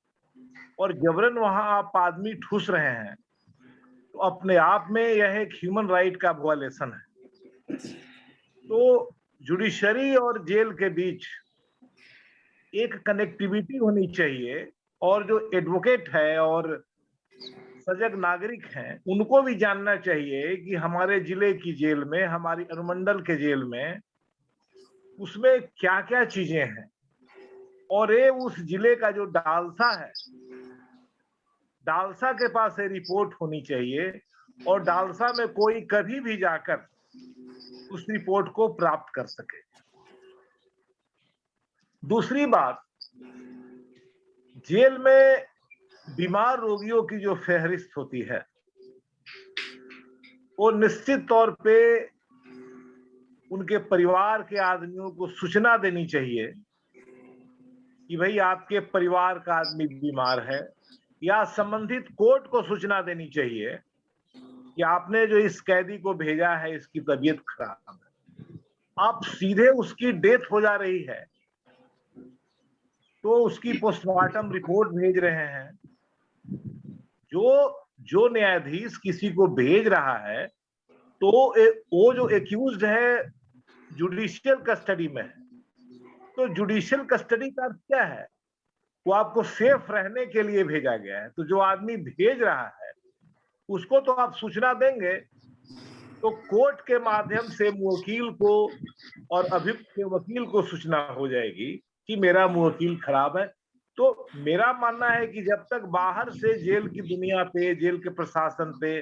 और जबरन वहां आप आदमी ठूस रहे हैं, तो अपने आप में यह एक ह्यूमन राइट का वायलेशन है। तो जुडिशरी और जेल के बीच एक कनेक्टिविटी होनी चाहिए, और जो एडवोकेट है और सजग नागरिक हैं उनको भी जानना चाहिए कि हमारे जिले की जेल में, हमारी अनुमंडल के जेल में उसमें क्या क्या चीजें हैं। और ये उस जिले का जो डालसा है, डालसा के पास ये रिपोर्ट होनी चाहिए, और डालसा में कोई कभी भी जाकर उस रिपोर्ट को प्राप्त कर सके। दूसरी बात, जेल में बीमार रोगियों की जो फहरिस्त होती है वो निश्चित तौर पे उनके परिवार के आदमियों को सूचना देनी चाहिए कि भाई आपके परिवार का आदमी बीमार है, या संबंधित कोर्ट को सूचना देनी चाहिए कि आपने जो इस कैदी को भेजा है इसकी तबीयत खराब है। आप सीधे उसकी डेथ हो जा रही है तो उसकी पोस्टमार्टम रिपोर्ट भेज रहे हैं। जो न्यायाधीश किसी को भेज रहा है तो वो जो एक्यूज्ड है जुडिशियल कस्टडी में है, तो जुडिशियल कस्टडी का अर्थ क्या है? वो आपको सेफ रहने के लिए भेजा गया है। तो जो आदमी भेज रहा है उसको तो आप सूचना देंगे, तो कोर्ट के माध्यम से मुवक्किल को और अभियुक्त के वकील को सूचना हो जाएगी कि मेरा मुवक्किल खराब है। तो मेरा मानना है कि जब तक बाहर से जेल की दुनिया पे, जेल के प्रशासन पे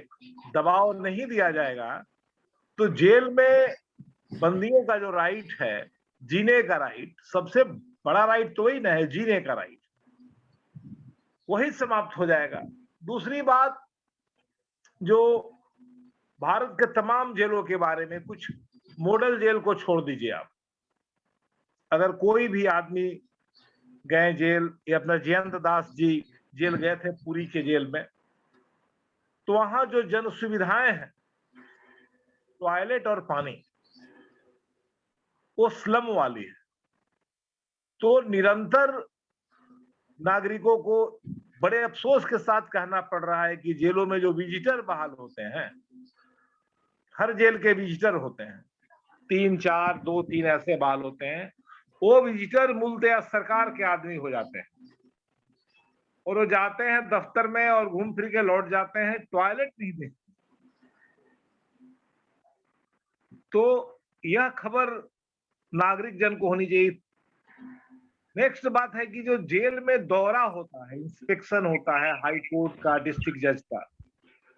दबाव नहीं दिया जाएगा, तो जेल में बंदियों का जो राइट है, जीने का राइट, सबसे बड़ा राइट तो वही ना है, जीने का राइट, वही समाप्त हो जाएगा। दूसरी बात, जो भारत के तमाम जेलों के बारे में, कुछ मॉडल जेल को छोड़ दीजिए आप, अगर कोई भी आदमी गए जेल, या अपना जयंत दास जी जेल गए थे पुरी के जेल में, तो वहां जो जन सुविधाएं हैं, टॉयलेट और पानी, वो स्लम वाली है। तो निरंतर नागरिकों को बड़े अफसोस के साथ कहना पड़ रहा है कि जेलों में जो विजिटर बहाल होते हैं, हर जेल के विजिटर होते हैं, 3, 4, 2, 3 ऐसे बहाल होते हैं, वो विजिटर मूलतः सरकार के आदमी हो जाते हैं, और वो जाते हैं दफ्तर में और घूम फिर के लौट जाते हैं, टॉयलेट नहीं देखते। तो यह खबर नागरिक जन को होनी चाहिए। नेक्स्ट बात है कि जो जेल में दौरा होता है, इंस्पेक्शन होता है हाई कोर्ट का, डिस्ट्रिक्ट जज का,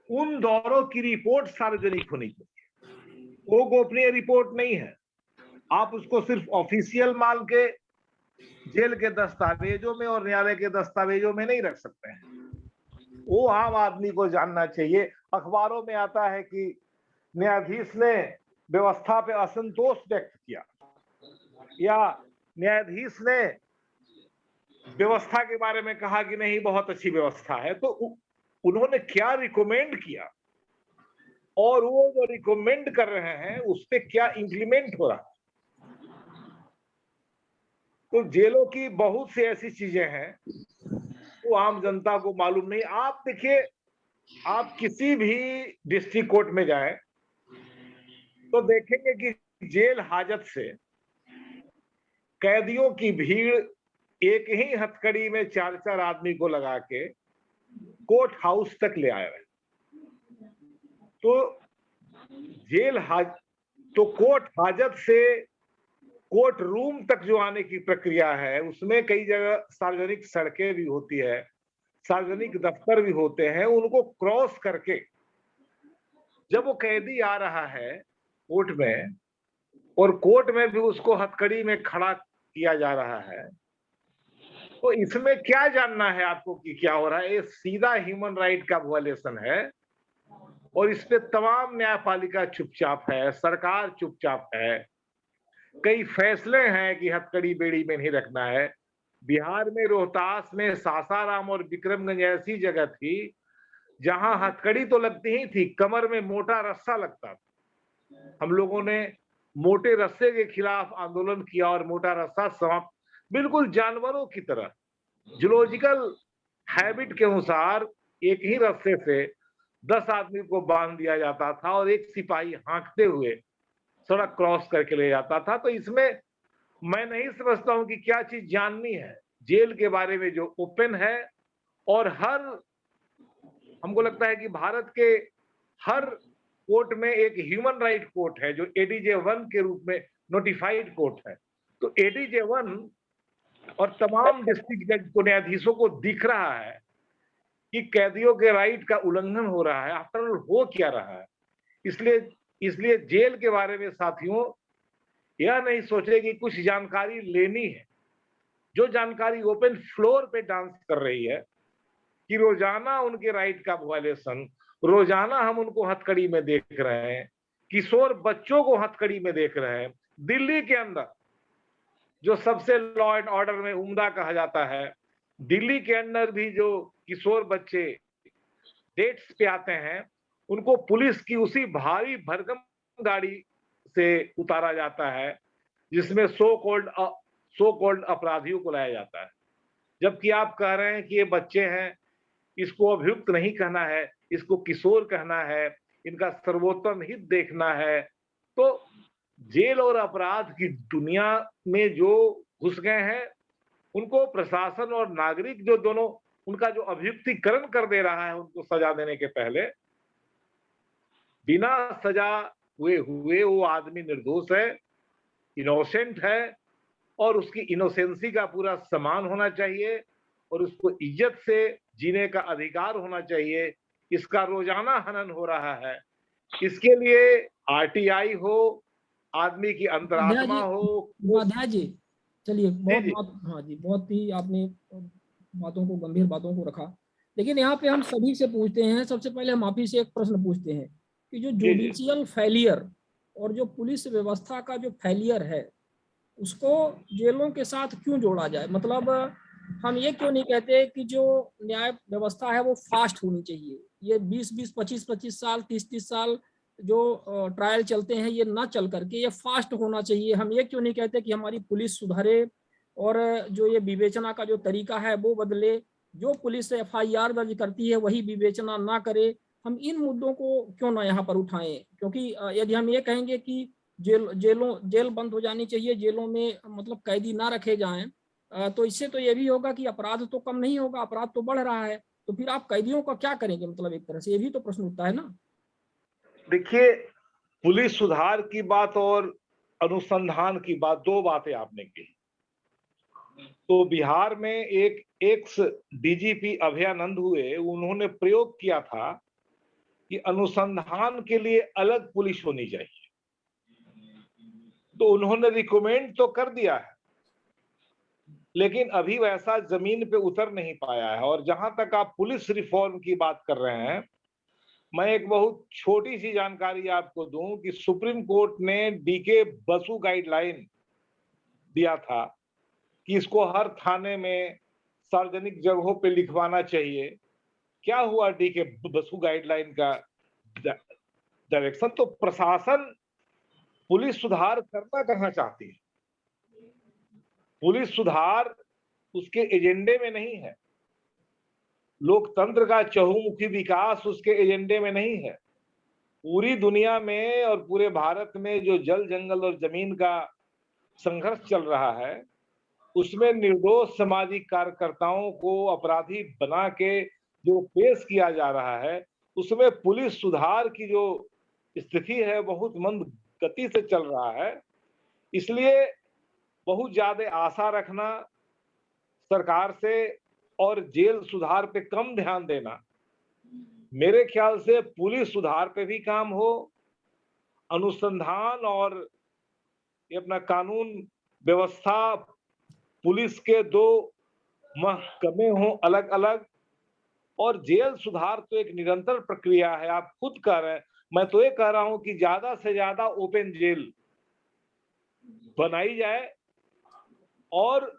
उन दौरों की रिपोर्ट सार्वजनिक होनी चाहिए। वो गोपनीय रिपोर्ट नहीं है, आप उसको सिर्फ ऑफिशियल मान के जेल के दस्तावेजों में और न्यायालय के दस्तावेजों में नहीं रख सकते हैं। वो आम आदमी को जानना चाहिए। अखबारों में आता है कि न्यायाधीश ने व्यवस्था पे असंतोष व्यक्त किया, या न्यायाधीश ने व्यवस्था के बारे में कहा कि नहीं बहुत अच्छी व्यवस्था है, तो उन्होंने क्या रिकमेंड किया, और वो जो रिकमेंड कर रहे हैं उस पे क्या इंप्लीमेंट हो रहा है। तो जेलों की बहुत सी ऐसी चीजें हैं वो आम जनता को मालूम नहीं। आप देखिए, आप किसी भी डिस्ट्रिक्ट कोर्ट में जाएं तो देखेंगे कि जेल हाजत से कैदियों की भीड़ एक ही हथकड़ी में 4-4 आदमी को लगा के कोर्ट हाउस तक ले आए। तो कोर्ट हाजत से कोर्ट रूम तक जो आने की प्रक्रिया है, उसमें कई जगह सार्वजनिक सड़कें भी होती है, सार्वजनिक दफ्तर भी होते हैं, उनको क्रॉस करके जब वो कैदी आ रहा है कोर्ट में, और कोर्ट में भी उसको हथकड़ी में खड़ा किया जा रहा है, तो इसमें क्या जानना है आपको कि क्या हो रहा है? ये सीधा ह्यूमन राइट का वायलेशन है, और इस पे तमाम न्यायपालिका चुपचाप है, सरकार चुपचाप है। कई फैसले हैं कि हथकड़ी बेड़ी में नहीं रखना है। बिहार में रोहतास में सासाराम और विक्रमगंज ऐसी जगह थी जहां हथकड़ी तो लगती ही थी, कमर में मोटा रस्सा लगता था। हम लोगों ने मोटे रस्से के खिलाफ आंदोलन किया और मोटा रस्सा समाप्त, बिल्कुल जानवरों की तरह जूलॉजिकल हैबिट के अनुसार एक ही रस्से से 10 आदमी को बांध दिया जाता था, और एक सिपाही हाँकते हुए सड़क क्रॉस करके ले जाता था। तो इसमें मैं नहीं समझता हूं कि क्या चीज जाननी है जेल के बारे में जो ओपन है, और हमको लगता है कि भारत के हर कोर्ट में एक ह्यूमन राइट कोर्ट है जो एडीजे 1 के रूप में नोटिफाइड कोर्ट है। तो एडीजे 1 और तमाम डिस्ट्रिक्ट जज को, न्यायाधीशों को दिख रहा है कि कैदियों के राइट का उल्लंघन हो रहा है। आफ्टर ऑल हो क्या रहा है? इसलिए जेल के बारे में साथियों यह नहीं सोचे कि कुछ जानकारी लेनी है। जो जानकारी ओपन फ्लोर पे डांस कर रही है कि रोजाना उनके राइट का वायलेशन, रोजाना हम उनको हथकड़ी में देख रहे हैं, किशोर बच्चों को हथकड़ी में देख रहे हैं। दिल्ली के अंदर जो सबसे लॉ एंड ऑर्डर में उम्दा कहा जाता है, दिल्ली के अंदर भी जो किशोर बच्चे डेट्स पे आते हैं, उनको पुलिस की उसी भारी भरकम गाड़ी से उतारा जाता है जिसमें सो कॉल्ड अपराधियों को लाया जाता है। जबकि आप कह रहे हैं कि ये बच्चे हैं, इसको अभियुक्त नहीं कहना है, इसको किशोर कहना है, इनका सर्वोत्तम हित देखना है। तो जेल और अपराध की दुनिया में जो घुस गए हैं, उनको प्रशासन और नागरिक जो दोनों, उनका जो अभियुक्तिकरण कर दे रहा है उनको सजा देने के पहले, बिना सजा हुए वो आदमी निर्दोष है, इनोसेंट है, और उसकी इनोसेंसी का पूरा सम्मान होना चाहिए, और उसको इज्जत से जीने का अधिकार होना चाहिए। इसका रोजाना हनन हो रहा है। इसके लिए आरटीआई हो, आदमी की अंतरात्मा हो। उपाध्याय जी चलिए, जी। हाँ जी, बहुत ही आपने बातों को, गंभीर बातों को रखा। लेकिन यहाँ पे हम सभी से पूछते हैं, सबसे पहले हम आप ही से एक प्रश्न पूछते हैं कि जो जी। जुडिशियल फेलियर और जो पुलिस व्यवस्था का जो फेलियर है, उसको जेलों के साथ क्यों जोड़ा जाए? मतलब हम ये क्यों नहीं कहते कि जो न्याय व्यवस्था है वो फास्ट होनी चाहिए? ये 20-20, 25-25 साल, 30-30 साल जो ट्रायल चलते हैं, ये ना चल करके ये फास्ट होना चाहिए। हम ये क्यों नहीं कहते कि हमारी पुलिस सुधारे और जो ये विवेचना का जो तरीका है वो बदले, जो पुलिस FIR दर्ज करती है वही विवेचना ना करे? हम इन मुद्दों को क्यों ना यहाँ पर उठाएं? क्योंकि यदि हम ये कहेंगे कि जेल बंद हो जानी चाहिए, जेलों में मतलब कैदी ना रखे जाएं, तो इससे तो ये भी होगा कि अपराध तो कम नहीं होगा, अपराध तो बढ़ रहा है। तो फिर आप कैदियों का क्या करेंगे? मतलब एक तरह से ये भी तो प्रश्न उठता है ना। देखिए, पुलिस सुधार की बात और अनुसंधान की बात, दो बातें आपने की। तो बिहार में एक एक्स डीजीपी अभयानंद हुए, उन्होंने प्रयोग किया था कि अनुसंधान के लिए अलग पुलिस होनी चाहिए। तो उन्होंने रिकमेंड तो कर दिया है, लेकिन अभी वैसा जमीन पे उतर नहीं पाया है। और जहां तक आप पुलिस रिफॉर्म की बात कर रहे हैं, मैं एक बहुत छोटी सी जानकारी आपको दूं कि सुप्रीम कोर्ट ने डीके बसु गाइडलाइन दिया था कि इसको हर थाने में, सार्वजनिक जगहों पे लिखवाना चाहिए। क्या हुआ डीके बसु गाइडलाइन का डायरेक्शन? तो प्रशासन पुलिस सुधार करना कहाँ चाहती है? पुलिस सुधार उसके एजेंडे में नहीं है। लोकतंत्र का चहुमुखी विकास उसके एजेंडे में नहीं है। पूरी दुनिया में और पूरे भारत में जो जल, जंगल और जमीन का संघर्ष चल रहा है, उसमें निर्दोष सामाजिक कार्यकर्ताओं को अपराधी बना के जो पेश किया जा रहा है, उसमें पुलिस सुधार की जो स्थिति है बहुत मंद गति से चल रहा है। इसलिए बहुत ज्यादा आशा रखना सरकार से और जेल सुधार पे कम ध्यान देना, मेरे ख्याल से पुलिस सुधार पे भी काम हो, अनुसंधान और ये अपना कानून व्यवस्था, पुलिस के दो महकमे हों अलग अलग, और जेल सुधार तो एक निरंतर प्रक्रिया है। आप खुद कह रहे हैं, मैं तो ये कह रहा हूं कि ज्यादा से ज्यादा ओपन जेल बनाई जाए, और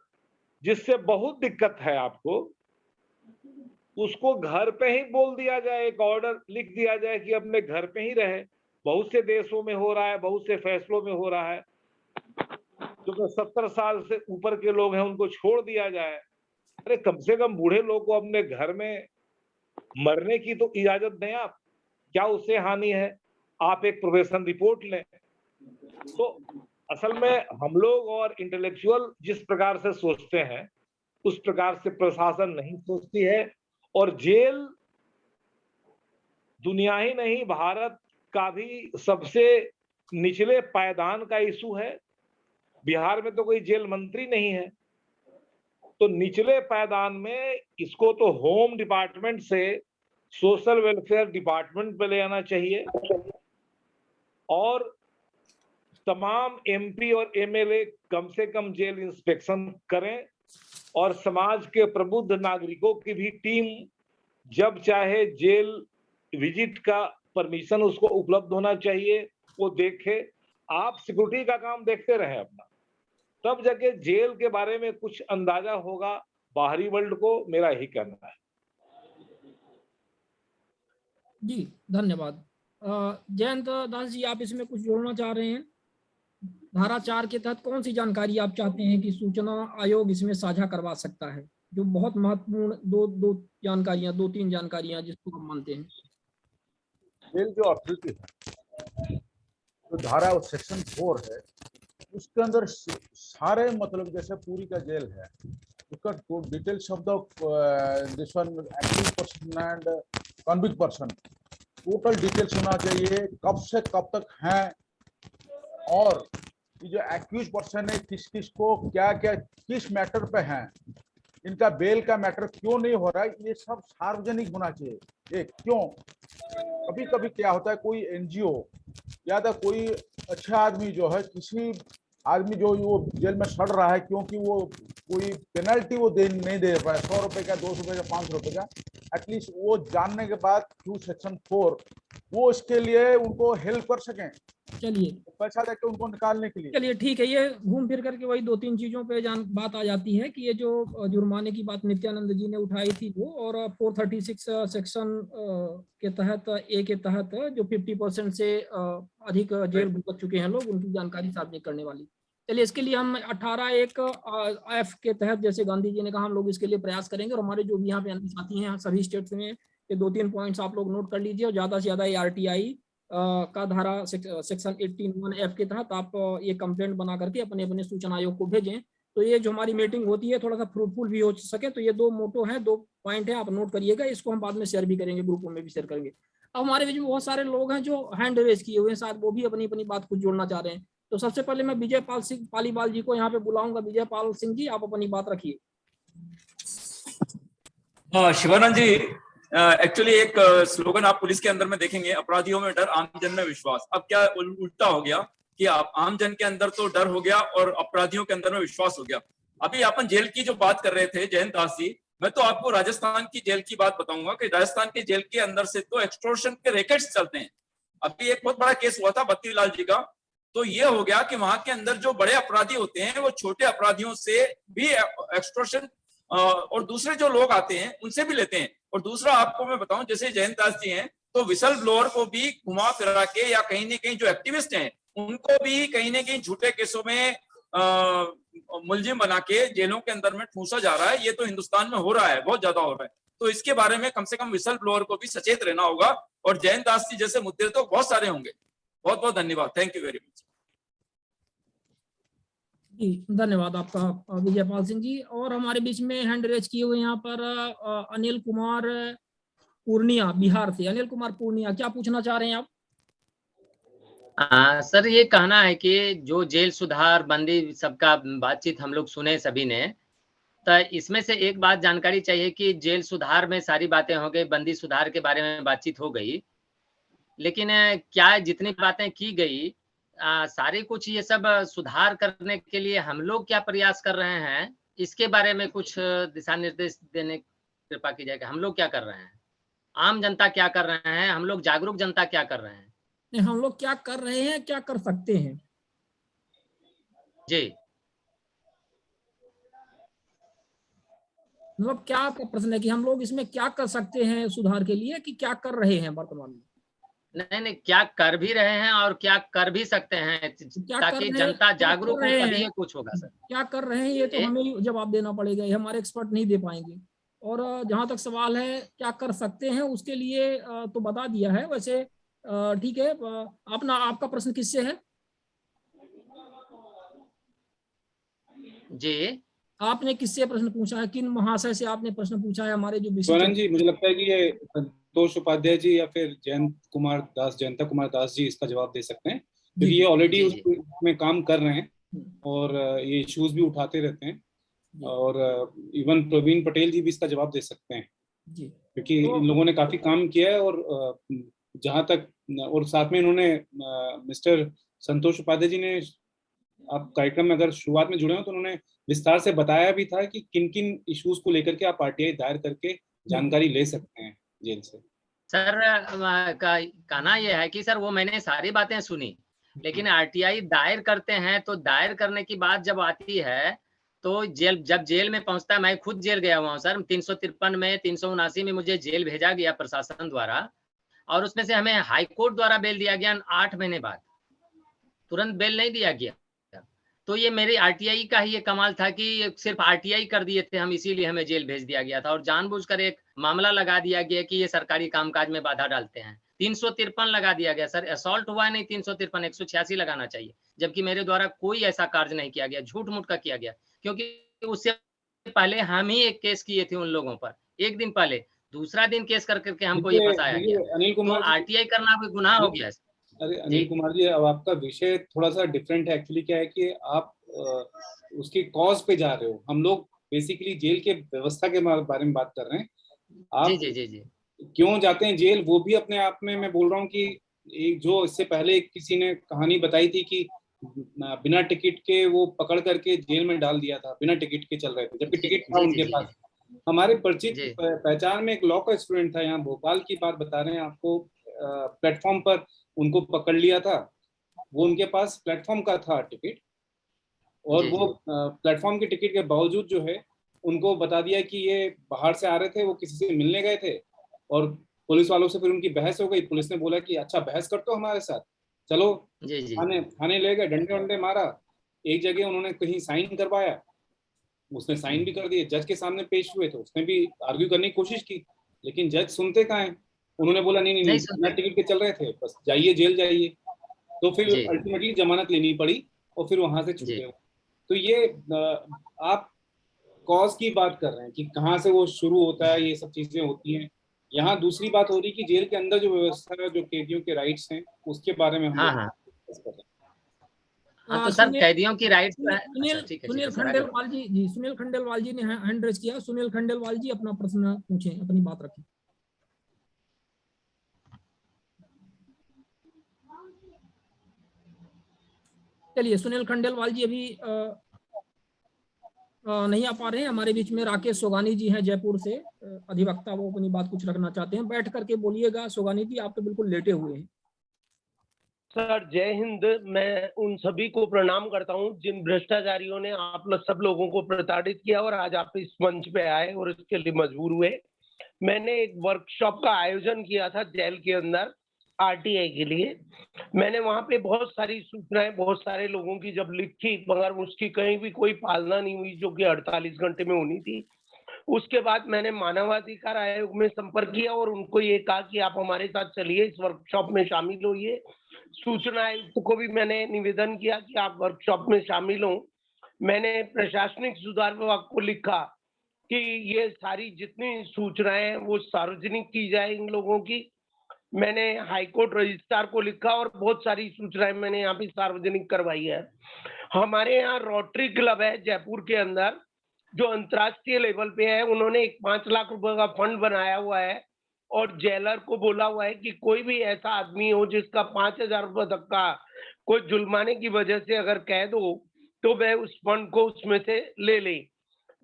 जिससे बहुत दिक्कत है आपको, उसको घर पे ही बोल दिया जाए, एक ऑर्डर लिख दिया जाए कि अपने घर पे ही रहे। बहुत से देशों में हो रहा है, बहुत से फैसलों में हो रहा है। जो 70 साल से ऊपर के लोग हैं उनको छोड़ दिया जाए। अरे कम से कम बूढ़े लोग को अपने घर में मरने की तो इजाजत दें आप। क्या उससे हानि है? आप एक प्रोबेशन रिपोर्ट लें। तो असल में हम लोग और इंटेलेक्चुअल जिस प्रकार से सोचते हैं, उस प्रकार से प्रशासन नहीं सोचती है। और जेल दुनिया ही नहीं, भारत का भी सबसे निचले पायदान का इशू है। बिहार में तो कोई जेल मंत्री नहीं है, तो निचले पायदान में इसको तो होम डिपार्टमेंट से सोशल वेलफेयर डिपार्टमेंट पे ले आना चाहिए, और तमाम MP और MLA कम से कम जेल इंस्पेक्शन करें, और समाज के प्रबुद्ध नागरिकों की भी टीम जब चाहे जेल विजिट का परमिशन उसको उपलब्ध होना चाहिए, वो देखे। आप सिक्योरिटी का काम देखते रहे अपना, तब जाके जेल के बारे में कुछ अंदाजा होगा बाहरी वर्ल्ड को, मेरा यही कहना है। जी धन्यवाद। जयंत दास जी, आप इसमें कुछ जोड़ना चाह रहे हैं? धारा 4 के तहत कौन सी जानकारी आप चाहते हैं कि सूचना आयोग इसमें साझा करवा सकता है? जो बहुत महत्वपूर्ण दो जानकारियां, 2-3 जानकारियां जिसको हम मानते हैं। जेल जो अथॉरिटी है, तो धारा सेक्शन 4 है, उसके अंदर सारे मतलब जैसे पूरी का जेल है, उसका details of this one active person and convict person, total details होना चाहिए, कब से कब तक हैं, और ये जो एक्यूज पर्सन है किस किस को क्या क्या किस मैटर पे हैं, इनका बेल का मैटर क्यों नहीं हो रहा है, ये सब सार्वजनिक होना चाहिए। एक क्यों कभी कभी क्या होता है, कोई एनजीओ या तो कोई अच्छा आदमी जो है, किसी आदमी जो वो जेल में सड़ रहा है क्योंकि वो कोई पेनल्टी वो नहीं दे पाए, 100 रुपए का, 200 रुपए का, 500 रुपए का, एटलीस्ट वो जानने के बाद थ्रू सेक्शन 4 वो इसके लिए उनको हेल्प कर सकें, चलिए पैसा देके उनको निकालने के लिए। चलिए ठीक है, ये घूम फिर करके वही 2-3 चीजों पे बात आ जाती है कि ये जो जुर्माने की बात नित्यानंद जी ने उठाई थी वो, और 436 सेक्शन के तहत ए के तहत जो 50% से अधिक जेल भुगत चुके हैं लोग, उनकी जानकारी सार्वजनिक करने वाली। चलिए इसके लिए हम 18(1)(f) के तहत, जैसे गांधी जी ने कहा, हम लोग इसके लिए प्रयास करेंगे, और हमारे जो भी यहाँ पे अन्य साथी हैं सभी स्टेट्स में, ये 2-3 पॉइंट्स आप लोग नोट कर लीजिए, और ज्यादा से ज्यादा RTI का धारा सेक्शन 18(1)(f) के तहत आप ये कंप्लेंट बना करके अपने अपने सूचना आयोग को भेजें, तो ये जो हमारी मीटिंग होती है थोड़ा सा फ्रूटफुल भी हो सके। तो ये 2 मोटो है, 2 पॉइंट है, आप नोट करिएगा, इसको हम बाद में शेयर भी करेंगे, ग्रुपों में भी शेयर करेंगे। अब हमारे बीच में बहुत सारे लोग हैं जो हैंड रेज किए हुए हैं, शायद वो भी अपनी अपनी बात कुछ जोड़ना चाह रहे हैं। तो सबसे पहले मैं विजय पाल सिंह पालीवाल जी को यहाँ पे बुलाऊंगा। विजय पाल सिंह जी, आप अपनी बात रखिए। शिवानंद जी, एक्चुअली एक स्लोगन आप पुलिस के अंदर में देखेंगे, अपराधियों में डर, आम जन में विश्वास। अब क्या उल्टा हो गया कि आम जन के अंदर तो डर हो गया और अपराधियों के अंदर में विश्वास हो गया। अभी अपन जेल की जो बात कर रहे थे जयंत दास जी, मैं तो आपको राजस्थान की जेल की बात बताऊंगा कि राजस्थान की जेल के अंदर से तो एक्सटॉर्शन के रैकेट्स चलते हैं। अभी एक बहुत बड़ा केस हुआ था बत्ती लाल जी का, तो ये हो गया कि वहां के अंदर जो बड़े अपराधी होते हैं वो छोटे अपराधियों से भी एक्सटॉर्शन और दूसरे जो लोग आते हैं उनसे भी लेते हैं। और दूसरा आपको मैं बताऊं, जैसे जयंत दास जी हैं तो विसल ब्लोअर को भी घुमा फिरा के या कहीं ना कहीं जो एक्टिविस्ट हैं उनको भी कहीं ना कहीं झूठे केसों में मुलजिम बना के जेलों के अंदर में ठूसा जा रहा है। ये तो हिंदुस्तान में हो रहा है, बहुत ज्यादा हो रहा है। तो इसके बारे में कम से कम विसल ब्लोअर को भी सचेत रहना होगा, और जयंत दास जी जैसे मुद्दे तो बहुत सारे होंगे। बहुत बहुत धन्यवाद, थैंक यू वेरी मच। जी धन्यवाद आपका विजय पाल सिंह जी। और हमारे बीच में हैंड रेज किए हुए यहाँ पर अनिल कुमार पूर्णिया बिहार से। अनिल कुमार पूर्णिया, क्या पूछना चाह रहे हैं आप? सर ये कहना है कि जो जेल सुधार बंदी सबका बातचीत हम लोग सुने सभी ने, तो इसमें से एक बात जानकारी चाहिए कि जेल सुधार में सारी बातें हो गई, बंदी सुधार के बारे में बातचीत हो गई, लेकिन क्या जितनी बातें की गई सारी कुछ ये सब सुधार करने के लिए हम लोग क्या प्रयास कर रहे हैं, इसके बारे में कुछ दिशा निर्देश देने की कृपा की जाएगी। हम लोग क्या कर रहे हैं, आम जनता क्या कर रहे हैं, हम लोग जागरूक जनता क्या कर रहे हैं, हम लोग क्या कर रहे हैं, क्या कर सकते हैं? जी मतलब क्या आपका प्रश्न है कि हम लोग इसमें क्या कर सकते हैं सुधार के लिए, कि क्या कर रहे हैं वर्तमान में? नहीं, क्या कर भी रहे हैं और क्या कर भी सकते हैं, ताकि जनता जागरूक हो, तभी ये कुछ होगा सर। क्या कर रहे हैं ये तो हमें जवाब देना पड़ेगा, ये हमारे एक्सपर्ट नहीं दे पाएंगे। और जहां तक सवाल है क्या कर सकते हैं, उसके लिए तो बता दिया है। वैसे ठीक है, आपका प्रश्न किससे है? जी आपने किससे प्रश्न पूछा है, किन महाशय से आपने प्रश्न पूछा है? हमारे जो सोनन जी, मुझे लगता है कि ये संतोष उपाध्याय जी या फिर जयंता कुमार दास जी इसका जवाब दे सकते हैं, क्योंकि ये ऑलरेडी उसमें काम कर रहे हैं और ये इश्यूज भी उठाते रहते हैं। और इवन प्रवीण पटेल जी भी इसका जवाब दे सकते हैं, क्योंकि इन लोगों ने काफी काम किया है। और जहां तक, और साथ में इन्होंने मिस्टर संतोष उपाध्याय जी ने, आप कार्यक्रम में अगर शुरुआत में जुड़े हो तो उन्होंने विस्तार से बताया भी था कि किन किन इश्यूज को लेकर के आप RTI दायर करके जानकारी ले सकते हैं जेल से। सर कहना यह है कि सर वो मैंने सारी बातें सुनी, लेकिन RTI दायर करते हैं तो दायर करने की बात जब आती है तो जब जेल में पहुंचता है, मैं खुद जेल गया हुआ हूँ सर, 353 में 379 में मुझे जेल भेजा गया प्रशासन द्वारा, और उसमें से हमें हाई कोर्ट द्वारा बेल दिया गया 8 महीने बाद, तुरंत बेल नहीं दिया गया। तो ये मेरी RTI का ही ये कमाल था कि सिर्फ RTI कर दिए थे हम, इसीलिए हमें जेल भेज दिया गया था, और जानबूझकर एक मामला लगा दिया गया कि ये सरकारी कामकाज में बाधा डालते हैं। 353 लगा दिया गया सर, असॉल्ट हुआ नहीं 353, 186 लगाना चाहिए, जबकि मेरे द्वारा कोई ऐसा कार्य नहीं किया गया, झूठ मूठ का किया गया, क्योंकि उससे पहले हम ही एक केस किए थे उन लोगों पर, एक दिन पहले, दूसरा दिन केस करके हमको ये फंसाया गया। अनिल कुमार, तो RTI करना कोई गुनाह हो गया। अरे अनिल कुमार जी, अब आपका विषय थोड़ा सा डिफरेंट है। एक्चुअली क्या है कि आप उसके कॉज पे जा रहे हो, हम लोग बेसिकली जेल के व्यवस्था के बारे में बात कर रहे हैं। आप जी। क्यों जाते हैं जेल, वो भी अपने आप में मैं बोल रहा हूँ कि एक जो इससे पहले किसी ने कहानी बताई थी कि बिना टिकट के वो पकड़ करके जेल में डाल दिया था, बिना टिकट के चल रहे थे, जबकि टिकट था उनके पास। हमारे परिचित पहचान में एक लॉ का स्टूडेंट था, यहाँ भोपाल की बात बता रहे हैं आपको, प्लेटफॉर्म पर उनको पकड़ लिया था, वो उनके पास प्लेटफॉर्म का था टिकट, और वो प्लेटफॉर्म के टिकट के बावजूद जो है उनको बता दिया कि ये बाहर से आ रहे थे, वो किसी से मिलने गए थे, और पुलिस वालों से फिर उनकी बहस हो गई। पुलिस ने बोला कि अच्छा बहस कर तो हमारे साथ, चलो थाने ले गए, डंडे वंडे मारा, एक जगह उन्होंने कहीं साइन करवाया, उसने साइन भी कर दिए, जज के सामने पेश हुए तो उसने भी आर्ग्यू करने की कोशिश की, लेकिन जज सुनते कहाँ हैं, उन्होंने बोला नहीं बिना टिकट के चल रहे थे, बस जाइए जेल जाइए। तो फिर अल्टीमेटली जमानत लेनी पड़ी और फिर वहां से छूटे। तो ये आप कॉज की बात कर रहे हैं कि कहाँ से वो शुरू होता है, ये सब चीजें होती हैं। यहाँ दूसरी बात हो रही कि जेल के अंदर जो व्यवस्था है, जो कैदियों के राइट्स हैं, उसके बारे में हम डिस्कस कर रहे हैं। हाँ, तो सर कैदियों की राइट्स सुनील खंडेलवाल जी सुनील खंडेलवाल जी ने हैंड रेज किया। सुनील खंडेलवाल जी अपना प्रश्न पूछें, अपनी बात रखें। चलिए, सुनील खंडेलवाल जी अभी नहीं आ पा रहे हैं हमारे बीच में। राकेश सोगानी जी हैं जयपुर से, अधिवक्ता, वो अपनी बात कुछ रखना चाहते हैं। बैठ करके बोलिएगा। सोगानी जी, आप तो बिल्कुल लेटे हुए हैं। सर जय हिंद। मैं उन सभी को प्रणाम करता हूं जिन भ्रष्टाचारियों ने आप सब लोगों को प्रताड़ित किया और आज आप इस मंच पे आए और इसके लिए मजबूर हुए। मैंने एक वर्कशॉप का आयोजन किया था जेल के अंदर आरटीआई के लिए। मैंने वहां पे बहुत सारी सूचनाएं बहुत सारे लोगों की जब लिखी, मगर उसकी कहीं भी कोई पालना नहीं हुई जो कि 48 घंटे में होनी थी। उसके बाद मैंने मानवाधिकार आयोग में संपर्क किया और उनको ये कहा कि आप हमारे साथ चलिए, इस वर्कशॉप में शामिल होइए। सूचना आयुक्त को भी मैंने निवेदन किया कि आप वर्कशॉप में शामिल हों। मैंने प्रशासनिक सुधार विभाग को लिखा कि ये सारी जितनी सूचनाएं हैं वो सार्वजनिक की जाए इन लोगों की। मैंने हाईकोर्ट रजिस्ट्रार को लिखा और बहुत सारी सूचनाएं मैंने यहाँ पे सार्वजनिक करवाई है। हमारे यहाँ रोटरी क्लब है जयपुर के अंदर, जो अंतर्राष्ट्रीय लेवल पे है। उन्होंने एक 5 लाख रुपए का फंड बनाया हुआ है और जेलर को बोला हुआ है कि कोई भी ऐसा आदमी हो जिसका 5000 रुपए तक का कोई जुर्माने की वजह से अगर कैद हो तो वह उस फंड को उसमें से ले ले।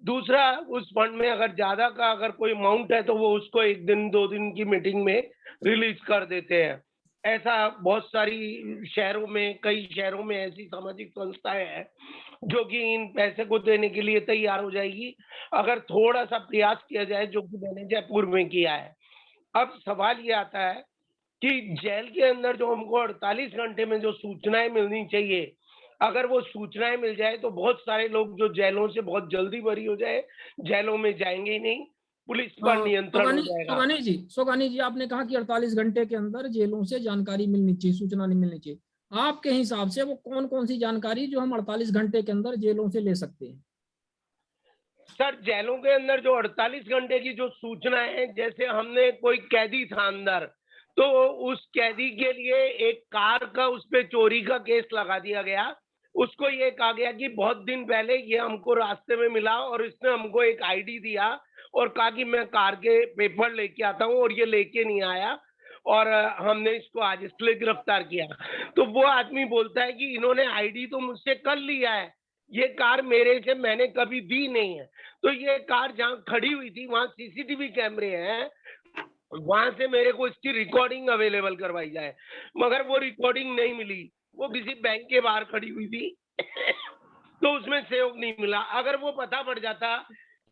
दूसरा, उस फंड में अगर ज्यादा का अगर कोई अमाउंट है तो वो उसको 1 दिन 2 दिन की मीटिंग में रिलीज कर देते हैं। ऐसा बहुत सारी शहरों में, कई शहरों में ऐसी सामाजिक संस्थाएं हैं जो कि इन पैसे को देने के लिए तैयार हो जाएगी अगर थोड़ा सा प्रयास किया जाए, जो कि मैंने जयपुर में किया है। अब सवाल ये आता है कि जेल के अंदर जो हमको 48 घंटे में जो सूचनाएं मिलनी चाहिए, अगर वो सूचनाएं मिल जाए तो बहुत सारे लोग जो जेलों से बहुत जल्दी बरी हो जाए, जेलों में जाएंगे ही नहीं, पुलिस पर नियंत्रण हो जाएगा। सोगानी जी, आपने कहा कि 48 घंटे के अंदर जेलों से जानकारी मिलनी चाहिए, सूचना नहीं मिलनी चाहिए। आपके हिसाब से वो कौन कौन सी जानकारी जो हम 48 घंटे के अंदर जेलों से ले सकते हैं? सर जेलों के अंदर जो 48 घंटे की जो सूचना है, जैसे हमने कोई कैदी था अंदर, तो उस कैदी के लिए एक कार का उस पे चोरी का केस लगा दिया गया। उसको ये कहा गया कि बहुत दिन पहले ये हमको रास्ते में मिला और इसने हमको एक आईडी दिया और कहा कि मैं कार के पेपर लेके आता हूँ, और ये लेके नहीं आया और हमने इसको आज इसलिए गिरफ्तार किया। तो वो आदमी बोलता है कि इन्होंने आईडी तो मुझसे कर लिया है, ये कार मेरे से मैंने कभी दी नहीं है। तो ये कार जहाँ खड़ी हुई थी वहां सीसीटीवी कैमरे हैं, वहां से मेरे को इसकी रिकॉर्डिंग अवेलेबल करवाई जाए, मगर वो रिकॉर्डिंग नहीं मिली। वो किसी बैंक के बाहर खड़ी हुई थी तो उसमें सहयोग नहीं मिला। अगर वो पता पड़ जाता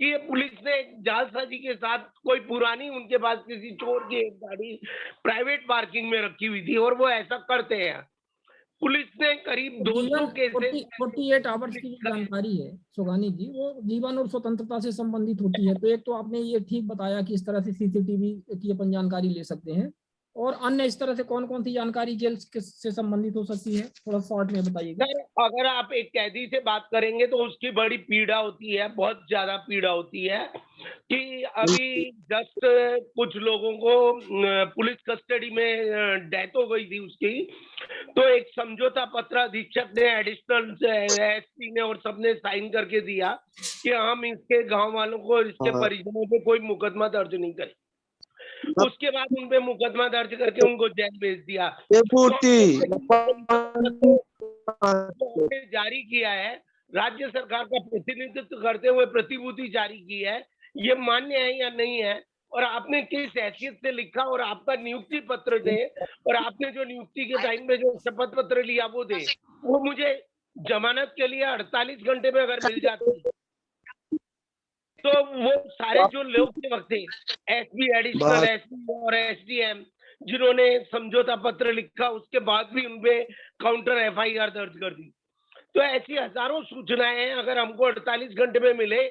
कि ये पुलिस ने जालसाजी के साथ कोई पुरानी उनके पास किसी चोर की एक गाड़ी प्राइवेट पार्किंग में रखी हुई थी, और वो ऐसा करते हैं, पुलिस ने करीब 200 केसेस 48 आवर्स की जो जानकारी है सोगानी जी, वो जीवन और स्वतंत्रता से संबंधित होती है। तो एक तो आपने ये ठीक बताया कि इस तरह से सीसीटीवी की अपन जानकारी ले सकते हैं, और अन्य इस तरह से कौन कौन सी जानकारी जेल से संबंधित हो सकती है, थोड़ा शॉर्ट में बताइएगा। अगर आप एक कैदी से बात करेंगे तो उसकी बड़ी पीड़ा होती है, बहुत ज्यादा पीड़ा होती है कि अभी जस्ट कुछ लोगों को पुलिस कस्टडी में डेथ हो गई थी उसकी, तो एक समझौता पत्र अधीक्षक ने, एडिशनल एसपी ने और सबने साइन करके दिया कि हम इसके गांव वालों को, इसके परिजनों पे कोई मुकदमा दर्ज नहीं करें। उसके बाद उन पे मुकदमा दर्ज करके उनको जेल भेज दिया। जारी किया है, राज्य सरकार का प्रतिनिधित्व करते हुए प्रतिभूति जारी की है, ये मान्य है या नहीं है, और आपने किस हैसियत से लिखा, और आपका नियुक्ति पत्र दे, और आपने जो नियुक्ति के टाइम में जो शपथ पत्र लिया वो दे, वो मुझे जमानत के लिए 48 घंटे में अगर मिल जाती तो वो सारे जो लोग के वक्त थे, एसपी, एडिशनल एसपी और एसडीएम, जिन्होंने समझौता पत्र लिखा, उसके बाद भी उनपे काउंटर एफआईआर दर्ज कर दी। तो ऐसी हजारों सूचनाएं हैं, अगर हमको 48 घंटे में मिले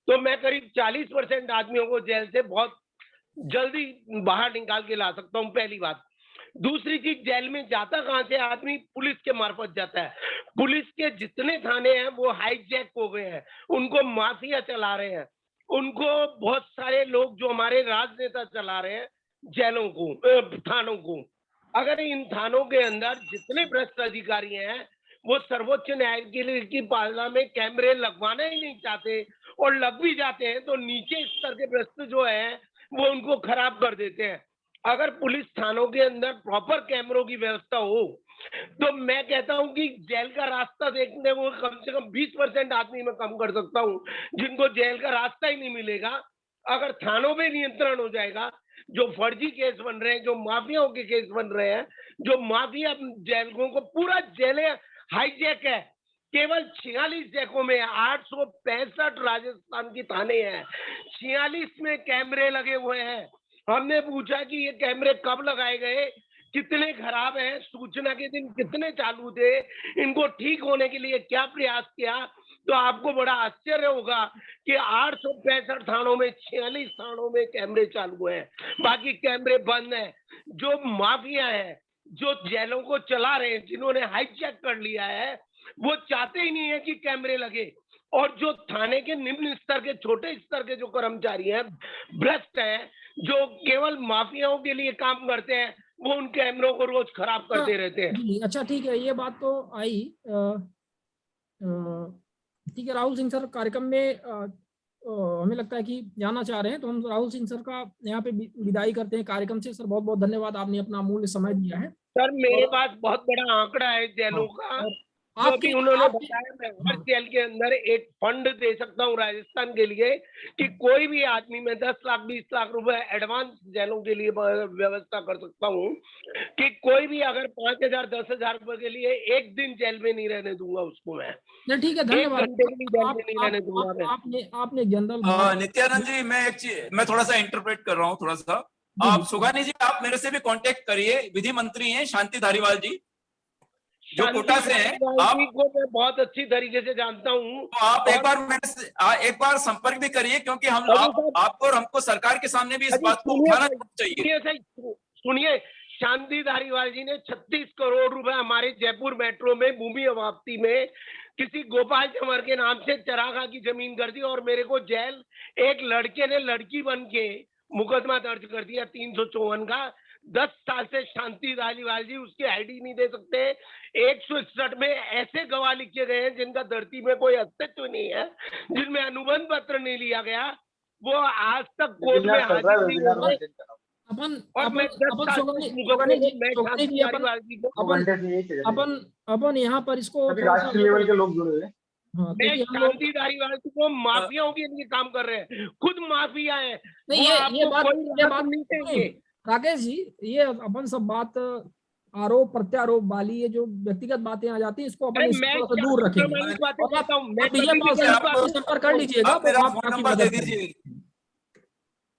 तो मैं करीब 40% आदमियों को जेल से बहुत जल्दी बाहर निकाल के ला सकता हूँ, पहली बात। दूसरी चीज, जेल में जाता कहां से आदमी? पुलिस के मार्फत जाता है। पुलिस के जितने थाने हैं वो हाईजैक हो गए हैं, उनको माफिया चला रहे हैं, उनको बहुत सारे लोग जो हमारे राजनेता चला रहे हैं जेलों को, थानों को। अगर इन थानों के अंदर जितने भ्रष्ट अधिकारी हैं वो सर्वोच्च न्यायालय की पालना में कैमरे लगवाना ही नहीं चाहते, और लग भी जाते हैं तो नीचे स्तर के भ्रष्ट जो है वो उनको खराब कर देते हैं। अगर पुलिस थानों के अंदर प्रॉपर कैमरों की व्यवस्था हो तो मैं कहता हूं कि जेल का रास्ता देखने वो कम से कम 20% आदमी मैं कम कर सकता हूं जिनको जेल का रास्ता ही नहीं मिलेगा। अगर थानों में नियंत्रण हो जाएगा, जो फर्जी केस बन रहे हैं, जो माफियाओं के केस बन रहे हैं, जो माफिया जेलों को, पूरा जेलें हाईजैक है। केवल 46 जैकों में 865 राजस्थान की थाने हैं, 46 में कैमरे लगे हुए हैं। हमने पूछा कि ये कैमरे कब लगाए गए, कितने खराब हैं, सूचना के दिन कितने चालू थे, इनको ठीक होने के लिए क्या प्रयास किया, तो आपको बड़ा आश्चर्य होगा कि 865 थानों में 46 थानों में कैमरे चालू हैं, बाकी कैमरे बंद हैं। जो माफिया है, जो जेलों को चला रहे हैं, जिन्होंने हाईजैक कर लिया है, वो चाहते ही नहीं है कि कैमरे लगे। और जो थाने के निम्न स्तर के, छोटे स्तर के जो कर्मचारी हैं, भ्रष्ट हैं, जो केवल माफियाओं के लिए काम करते हैं, वो उन कैमरों को रोज खराब करते रहते हैं। अच्छा ठीक है, ये बात तो आई। ठीक है, राहुल सिंह सर कार्यक्रम में हमें लगता है कि जाना चाह रहे हैं, तो हम राहुल सिंह सर का यहाँ पे विदाई करते हैं कार्यक्रम से। सर बहुत बहुत धन्यवाद, आपने अपना अमूल्य समय दिया है। सर मेरे पास बहुत बड़ा आंकड़ा है जेलों का, जो भी उन्होंने बताया। मैं हर जेल के अंदर एक फंड दे सकता हूँ राजस्थान के लिए कि कोई भी आदमी में 10 लाख 20 लाख रुपए एडवांस जेलों के लिए व्यवस्था कर सकता हूँ कि कोई भी अगर 5,000 10,000 रुपए के लिए एक दिन जेल में नहीं रहने दूंगा उसको मैं। ठीक है, धन्यवाद। आपने जनरल नित्यानंद जी, मैं थोड़ा सा इंटरप्रेट कर रहा हूँ थोड़ा सा। आप सुगानी जी, आप मेरे से भी कांटेक्ट करिए, विधि मंत्री हैं शांति धारीवाल जी जो कोटा से हैं। आपको मैं बहुत अच्छी तरीके से जानता हूँ, तो आप एक बार संपर्क भी करिए, क्योंकि हम आपको और हमको सरकार के सामने भी इस बात को उठाना चाहिए। सुनिए, शांति धारीवाल जी ने 36 करोड़ रुपए हमारे जयपुर मेट्रो में भूमि अवाप्ति में किसी गोपाल चमर के नाम से चरागाह की जमीन कर दी, और मेरे को जेल एक लड़के ने लड़की बन के मुकदमा दर्ज कर दिया 354 का। 10 साल से शांति धारीवाल जी उसकी आईडी नहीं दे सकते। 161 में ऐसे गवाह लिखे गए हैं जिनका धरती में कोई अस्तित्व नहीं है, जिनमें अनुबंध पत्र नहीं लिया गया, वो आज तक कोर्ट में हाजिर नहीं हुए। अपन यहाँ पर इसको राष्ट्रीय लेवल के लोग जुड़े हुए। मैं शांति धारीवाल को माफियाओं के लिए काम कर रहे हैं, खुद माफिया है। नहीं, ये बात नहीं कहेंगे राकेश जी, ये अपन सब बात आरोप प्रत्यारोप वाली ये जो व्यक्तिगत बातें आ जाती है, इसको अपन दूर रखेंगे। संपर्क कर लीजिएगा, दे दीजिए।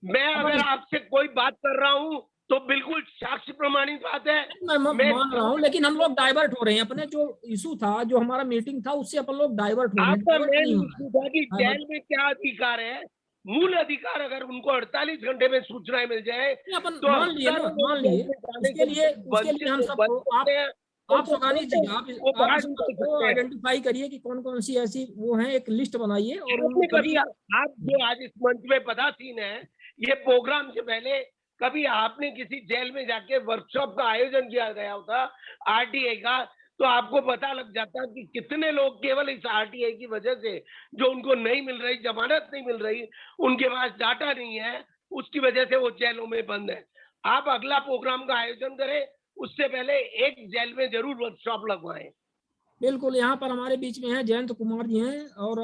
मैं अगर आपसे कोई बात कर रहा हूँ तो बिल्कुल साक्ष्य प्रमाणित बात है, मैं मान रहा हूँ, लेकिन हम लोग डाइवर्ट हो रहे हैं। अपने जो इशू था, जो हमारा मीटिंग था, उससे अपन लोग डाइवर्ट हो रहे हैं। आपका मेन इशू था कि जेल में क्या अधिकार है, मूल अधिकार। अगर उनको 48 घंटे में सूचनाएं मिल जाए तो मान लिए उसके लिए हम सब, आप सुगानी जी, आप आइडेंटिफाई करिए कि कौन कौन सी ऐसी वो हैं, एक लिस्ट बनाइए। और कभी आप जो आज इस मंच में पदासीन है, ये प्रोग्राम से पहले कभी आपने किसी जेल में जाके वर्कशॉप का आयोजन किया गया होता आरटीआई का, तो आपको पता लग जाता कि कितने लोग केवल इस आरटीआई की वजह से, जो उनको नहीं मिल रही जमानत नहीं मिल रही, उनके पास डाटा नहीं है, उसकी वजह से वो जेलों में बंद है। आप अगला प्रोग्राम का आयोजन करें, उससे पहले एक जेल में जरूर वर्कशॉप लगवाएं। बिल्कुल, यहाँ पर हमारे बीच में है जयंत कुमार जी हैं और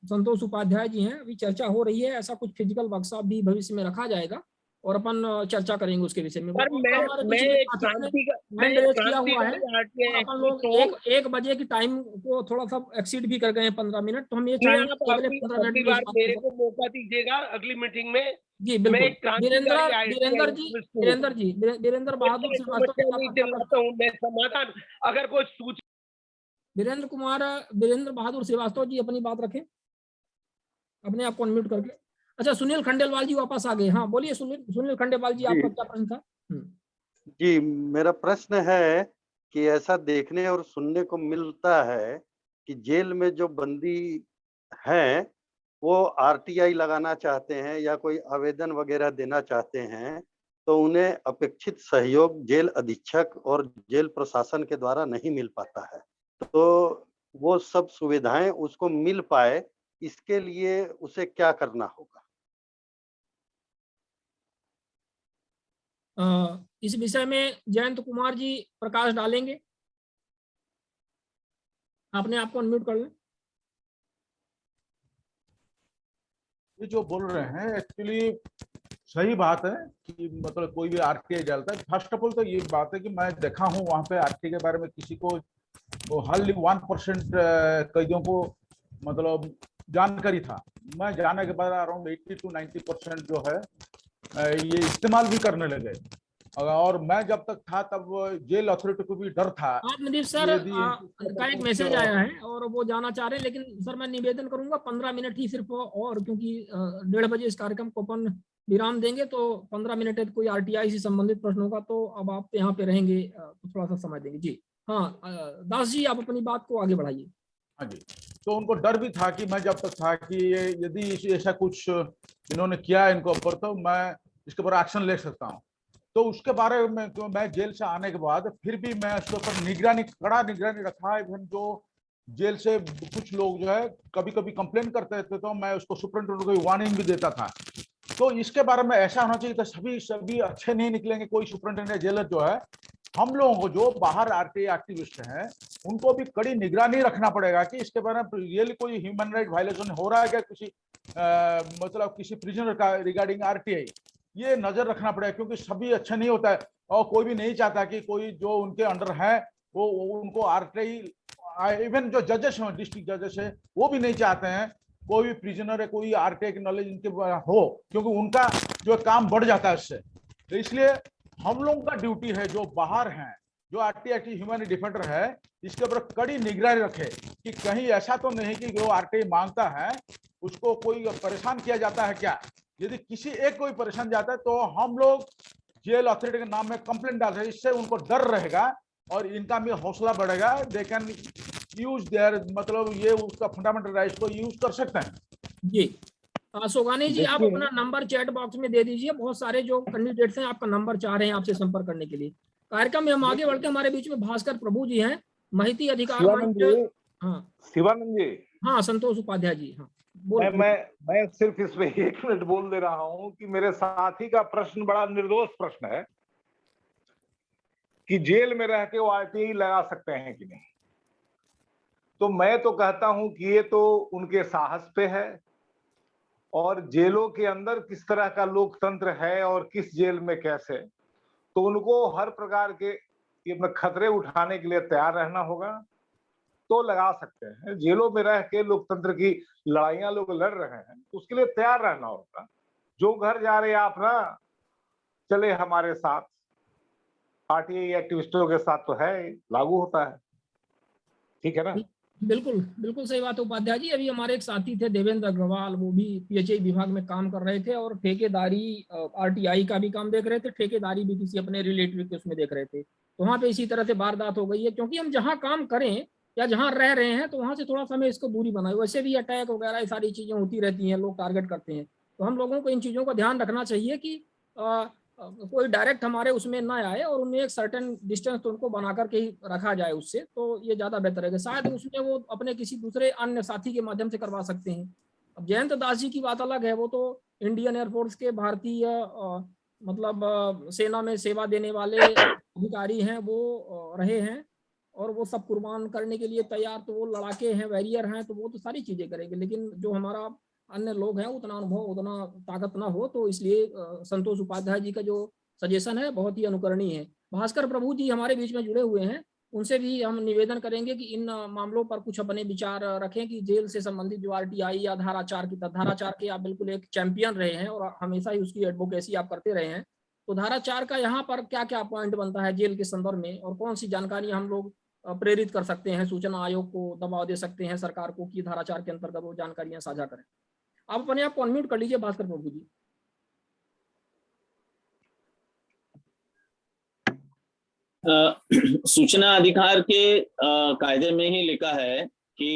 संतोष उपाध्याय जी हैं। अभी चर्चा हो रही है, ऐसा कुछ फिजिकल वर्कशॉप भी भविष्य में रखा जाएगा और अपन चर्चा करेंगे उसके विषय में। पर मैं एक क्रांति किया हुआ है, अपन लोग 1 बजे की टाइम को थोड़ा सा एक्सीड भी कर गए हैं 15 मिनट, तो हम ये चाहेंगे कि अगले 15 मिनट में मेरे को मौका दीजिएगा अगली मीटिंग में। जी बिल्कुल। वीरेंद्र बहादुर श्रीवास्तव, मैं समाधान अगर कोई सूच वीरेंद्र बहादुर श्रीवास्तव जी अपनी बात रखें, अपने आप को अनम्यूट करके। अच्छा, सुनील खंडेलवाल जी वापस आ गए। हाँ बोलिए सुनील खंडेलवाल जी, आपका क्या प्रश्न था? जी, मेरा प्रश्न है कि ऐसा देखने और सुनने को मिलता है कि जेल में जो बंदी हैं वो आरटीआई लगाना चाहते हैं या कोई आवेदन वगैरह देना चाहते हैं, तो उन्हें अपेक्षित सहयोग जेल अधीक्षक और जेल प्रशासन के द्वारा नहीं मिल पाता है। तो वो सब सुविधाएं उसको मिल पाए, इसके लिए उसे क्या करना होगा? इस विषय में जयंत कुमार जी प्रकाश डालेंगे। आपने आपको अनम्यूट कर लें। ये जो बोल रहे हैं एक्चुअली सही बात है कि मतलब कोई भी आरटीआई डालता है। फर्स्ट ऑफ ऑल तो ये बात है कि मैं देखा हूँ वहाँ पे आरटीआई के बारे में किसी को हार्डली 1% कैदियों को मतलब जानकारी था। मैं जाने के बाद अराउंड 80 to 90% जो है ये इस्तेमाल भी करने लगे। और मैं जब तक था तब जेल अथॉरिटी को भी डर था। मनदीप सर का एक मैसेज आया है और वो जाना चाह रहे हैं, लेकिन सर मैं निवेदन करूंगा 15 मिनट ही सिर्फ, और क्योंकि 1:30 बजे इस कार्यक्रम को अपन विराम देंगे, तो 15 मिनट कोई आरटीआई से संबंधित प्रश्न होगा तो अब आप यहाँ पे रहेंगे तो थोड़ा सा समय देंगे। जी हाँ, दास जी आप अपनी बात को आगे बढ़ाइए। हाँ जी, तो उनको डर भी था कि मैं जब तक था कि यदि ऐसा कुछ इन्होंने किया इनको ऊपर, तो मैं इसके ऊपर एक्शन ले सकता हूँ। तो उसके बारे में तो मैं जेल से आने के बाद फिर भी मैं उसके ऊपर कड़ा निगरानी रखा। इवन जो जेल से कुछ लोग जो है कभी कभी कंप्लेन करते थे तो मैं उसको सुपरिटेंडेंट को वार्निंग भी देता था। तो इसके बारे में ऐसा होना चाहिए था, सभी अच्छे नहीं निकलेंगे। कोई सुपरिटेंडेंट जेलर जो है, हम लोगों को जो बाहर आरटीआई एक्टिविस्ट हैं उनको भी कड़ी निगरानी रखना पड़ेगा कि इसके बारे में रियली कोई ह्यूमन राइट वायलेशन हो रहा है क्या किसी मतलब किसी प्रिजनर का रिगार्डिंग आरटीआई, ये नजर रखना पड़ेगा। क्योंकि सभी अच्छा नहीं होता है और कोई भी नहीं चाहता कि कोई जो उनके अंडर है वो उनको आरटीआई, इवन जो जजेस हैं डिस्ट्रिक्ट जजेस है वो भी नहीं चाहते हैं कोई भी प्रिजनर है कोई आरटीआई की नॉलेज इनके हो, क्योंकि उनका जो काम बढ़ जाता है उससे। तो इसलिए हम लोगों का ड्यूटी है जो बाहर हैं, जो आरटीआई ह्यूमन डिफेंडर है, इसके ऊपर कड़ी निगरानी रखे कि कहीं ऐसा तो नहीं कि जो आरटीआई मांगता है उसको कोई परेशान किया जाता है क्या। यदि किसी एक कोई परेशान जाता है तो हम लोग जेल अथॉरिटी के नाम में कंप्लेंट डालते हैं। इससे उनको डर रहेगा और इनका भी हौसला बढ़ेगा। दे कैन यूज देयर मतलब ये उसका फंडामेंटल राइट्स को यूज कर सकते हैं। जी सोगानी जी, आप अपना नंबर चैट बॉक्स में दे दीजिए। बहुत सारे जो कैंडिडेट्स हैं आपका नंबर चाह रहे हैं आपसे संपर्क करने के लिए। कार्यक्रम में हम आगे बढ़ते, हमारे बीच में भास्कर प्रभु जी हैं, माहिती अधिकार मंच। हाँ शिवानंद जी। हाँ, संतोष उपाध्याय जी। हाँ मैं सिर्फ इसमें 1 मिनट बोल दे रहा हूं कि मेरे साथी का प्रश्न बड़ा निर्दोष प्रश्न है कि जेल में रह के वो आरटीआई लगा सकते हैं कि नहीं। तो मैं तो कहता हूं कि ये तो उनके साहस पे है, और जेलों के अंदर किस तरह का लोकतंत्र है और किस जेल में कैसे, तो उनको हर प्रकार के खतरे उठाने के लिए तैयार रहना होगा। तो लगा सकते हैं, जेलों में रह के लोकतंत्र की लड़ाइयां लोग लड़ रहे हैं तो उसके लिए तैयार रहना होगा। जो घर जा रहे आप ना, चले हमारे साथ, आरटीआई एक्टिविस्टों के साथ तो है, लागू होता है, ठीक है ना। बिल्कुल बिल्कुल सही बात है उपाध्याय जी। अभी हमारे एक साथी थे देवेंद्र अग्रवाल, वो भी पीएचई विभाग में काम कर रहे थे और ठेकेदारी आरटीआई का भी काम देख रहे थे, ठेकेदारी भी किसी अपने रिलेटिव के उसमें देख रहे थे। तो वहाँ पे इसी तरह से वारदात हो गई है। क्योंकि हम जहाँ काम करें या जहाँ रह रहे हैं तो वहाँ से थोड़ा सा हमें इसको दूरी बनाए। वैसे भी अटैक वगैरह ये सारी चीजें होती रहती हैं, लोग टारगेट करते हैं। तो हम लोगों को इन चीजों का ध्यान रखना चाहिए कि कोई डायरेक्ट हमारे उसमें ना आए और उन्हें एक सर्टेन डिस्टेंस तो उनको बना करके ही रखा जाए उससे, तो ये ज्यादा बेहतर है। शायद उसमें वो अपने किसी दूसरे अन्य साथी के माध्यम से करवा सकते हैं। अब जयंत दास जी की बात अलग है, वो तो इंडियन एयरफोर्स के भारतीय मतलब सेना में सेवा देने वाले अधिकारी हैं वो रहे हैं, और वो सब कुर्बान करने के लिए तैयार, तो वो लड़ाके हैं, वॉरियर हैं, तो वो तो सारी चीजें करेंगे। लेकिन जो हमारा अन्य लोग हैं उतना अनुभव, उतना ताकत ना हो, तो इसलिए संतोष उपाध्याय जी का जो सजेशन है बहुत ही अनुकरणीय है। भास्कर प्रभु जी हमारे बीच में जुड़े हुए हैं, उनसे भी हम निवेदन करेंगे कि इन मामलों पर कुछ अपने विचार रखें कि जेल से संबंधित जो आरटीआई या धारा 4 की, धारा 4 के आप बिल्कुल एक चैंपियन रहे हैं और हमेशा ही उसकी एडवोकेसी आप करते रहे हैं, तो धारा 4 का यहाँ पर क्या क्या पॉइंट बनता है जेल के संदर्भ में, और कौन सी जानकारी हम लोग प्रेरित कर सकते हैं, सूचना आयोग को दबाव दे सकते हैं सरकार को कि धारा 4 के अंतर्गत वो जानकारियां साझा करें। आप अपने आप को अनम्यूट कर लीजिए भास्कर प्रभु जी। सूचना अधिकार के कायदे में ही लिखा है कि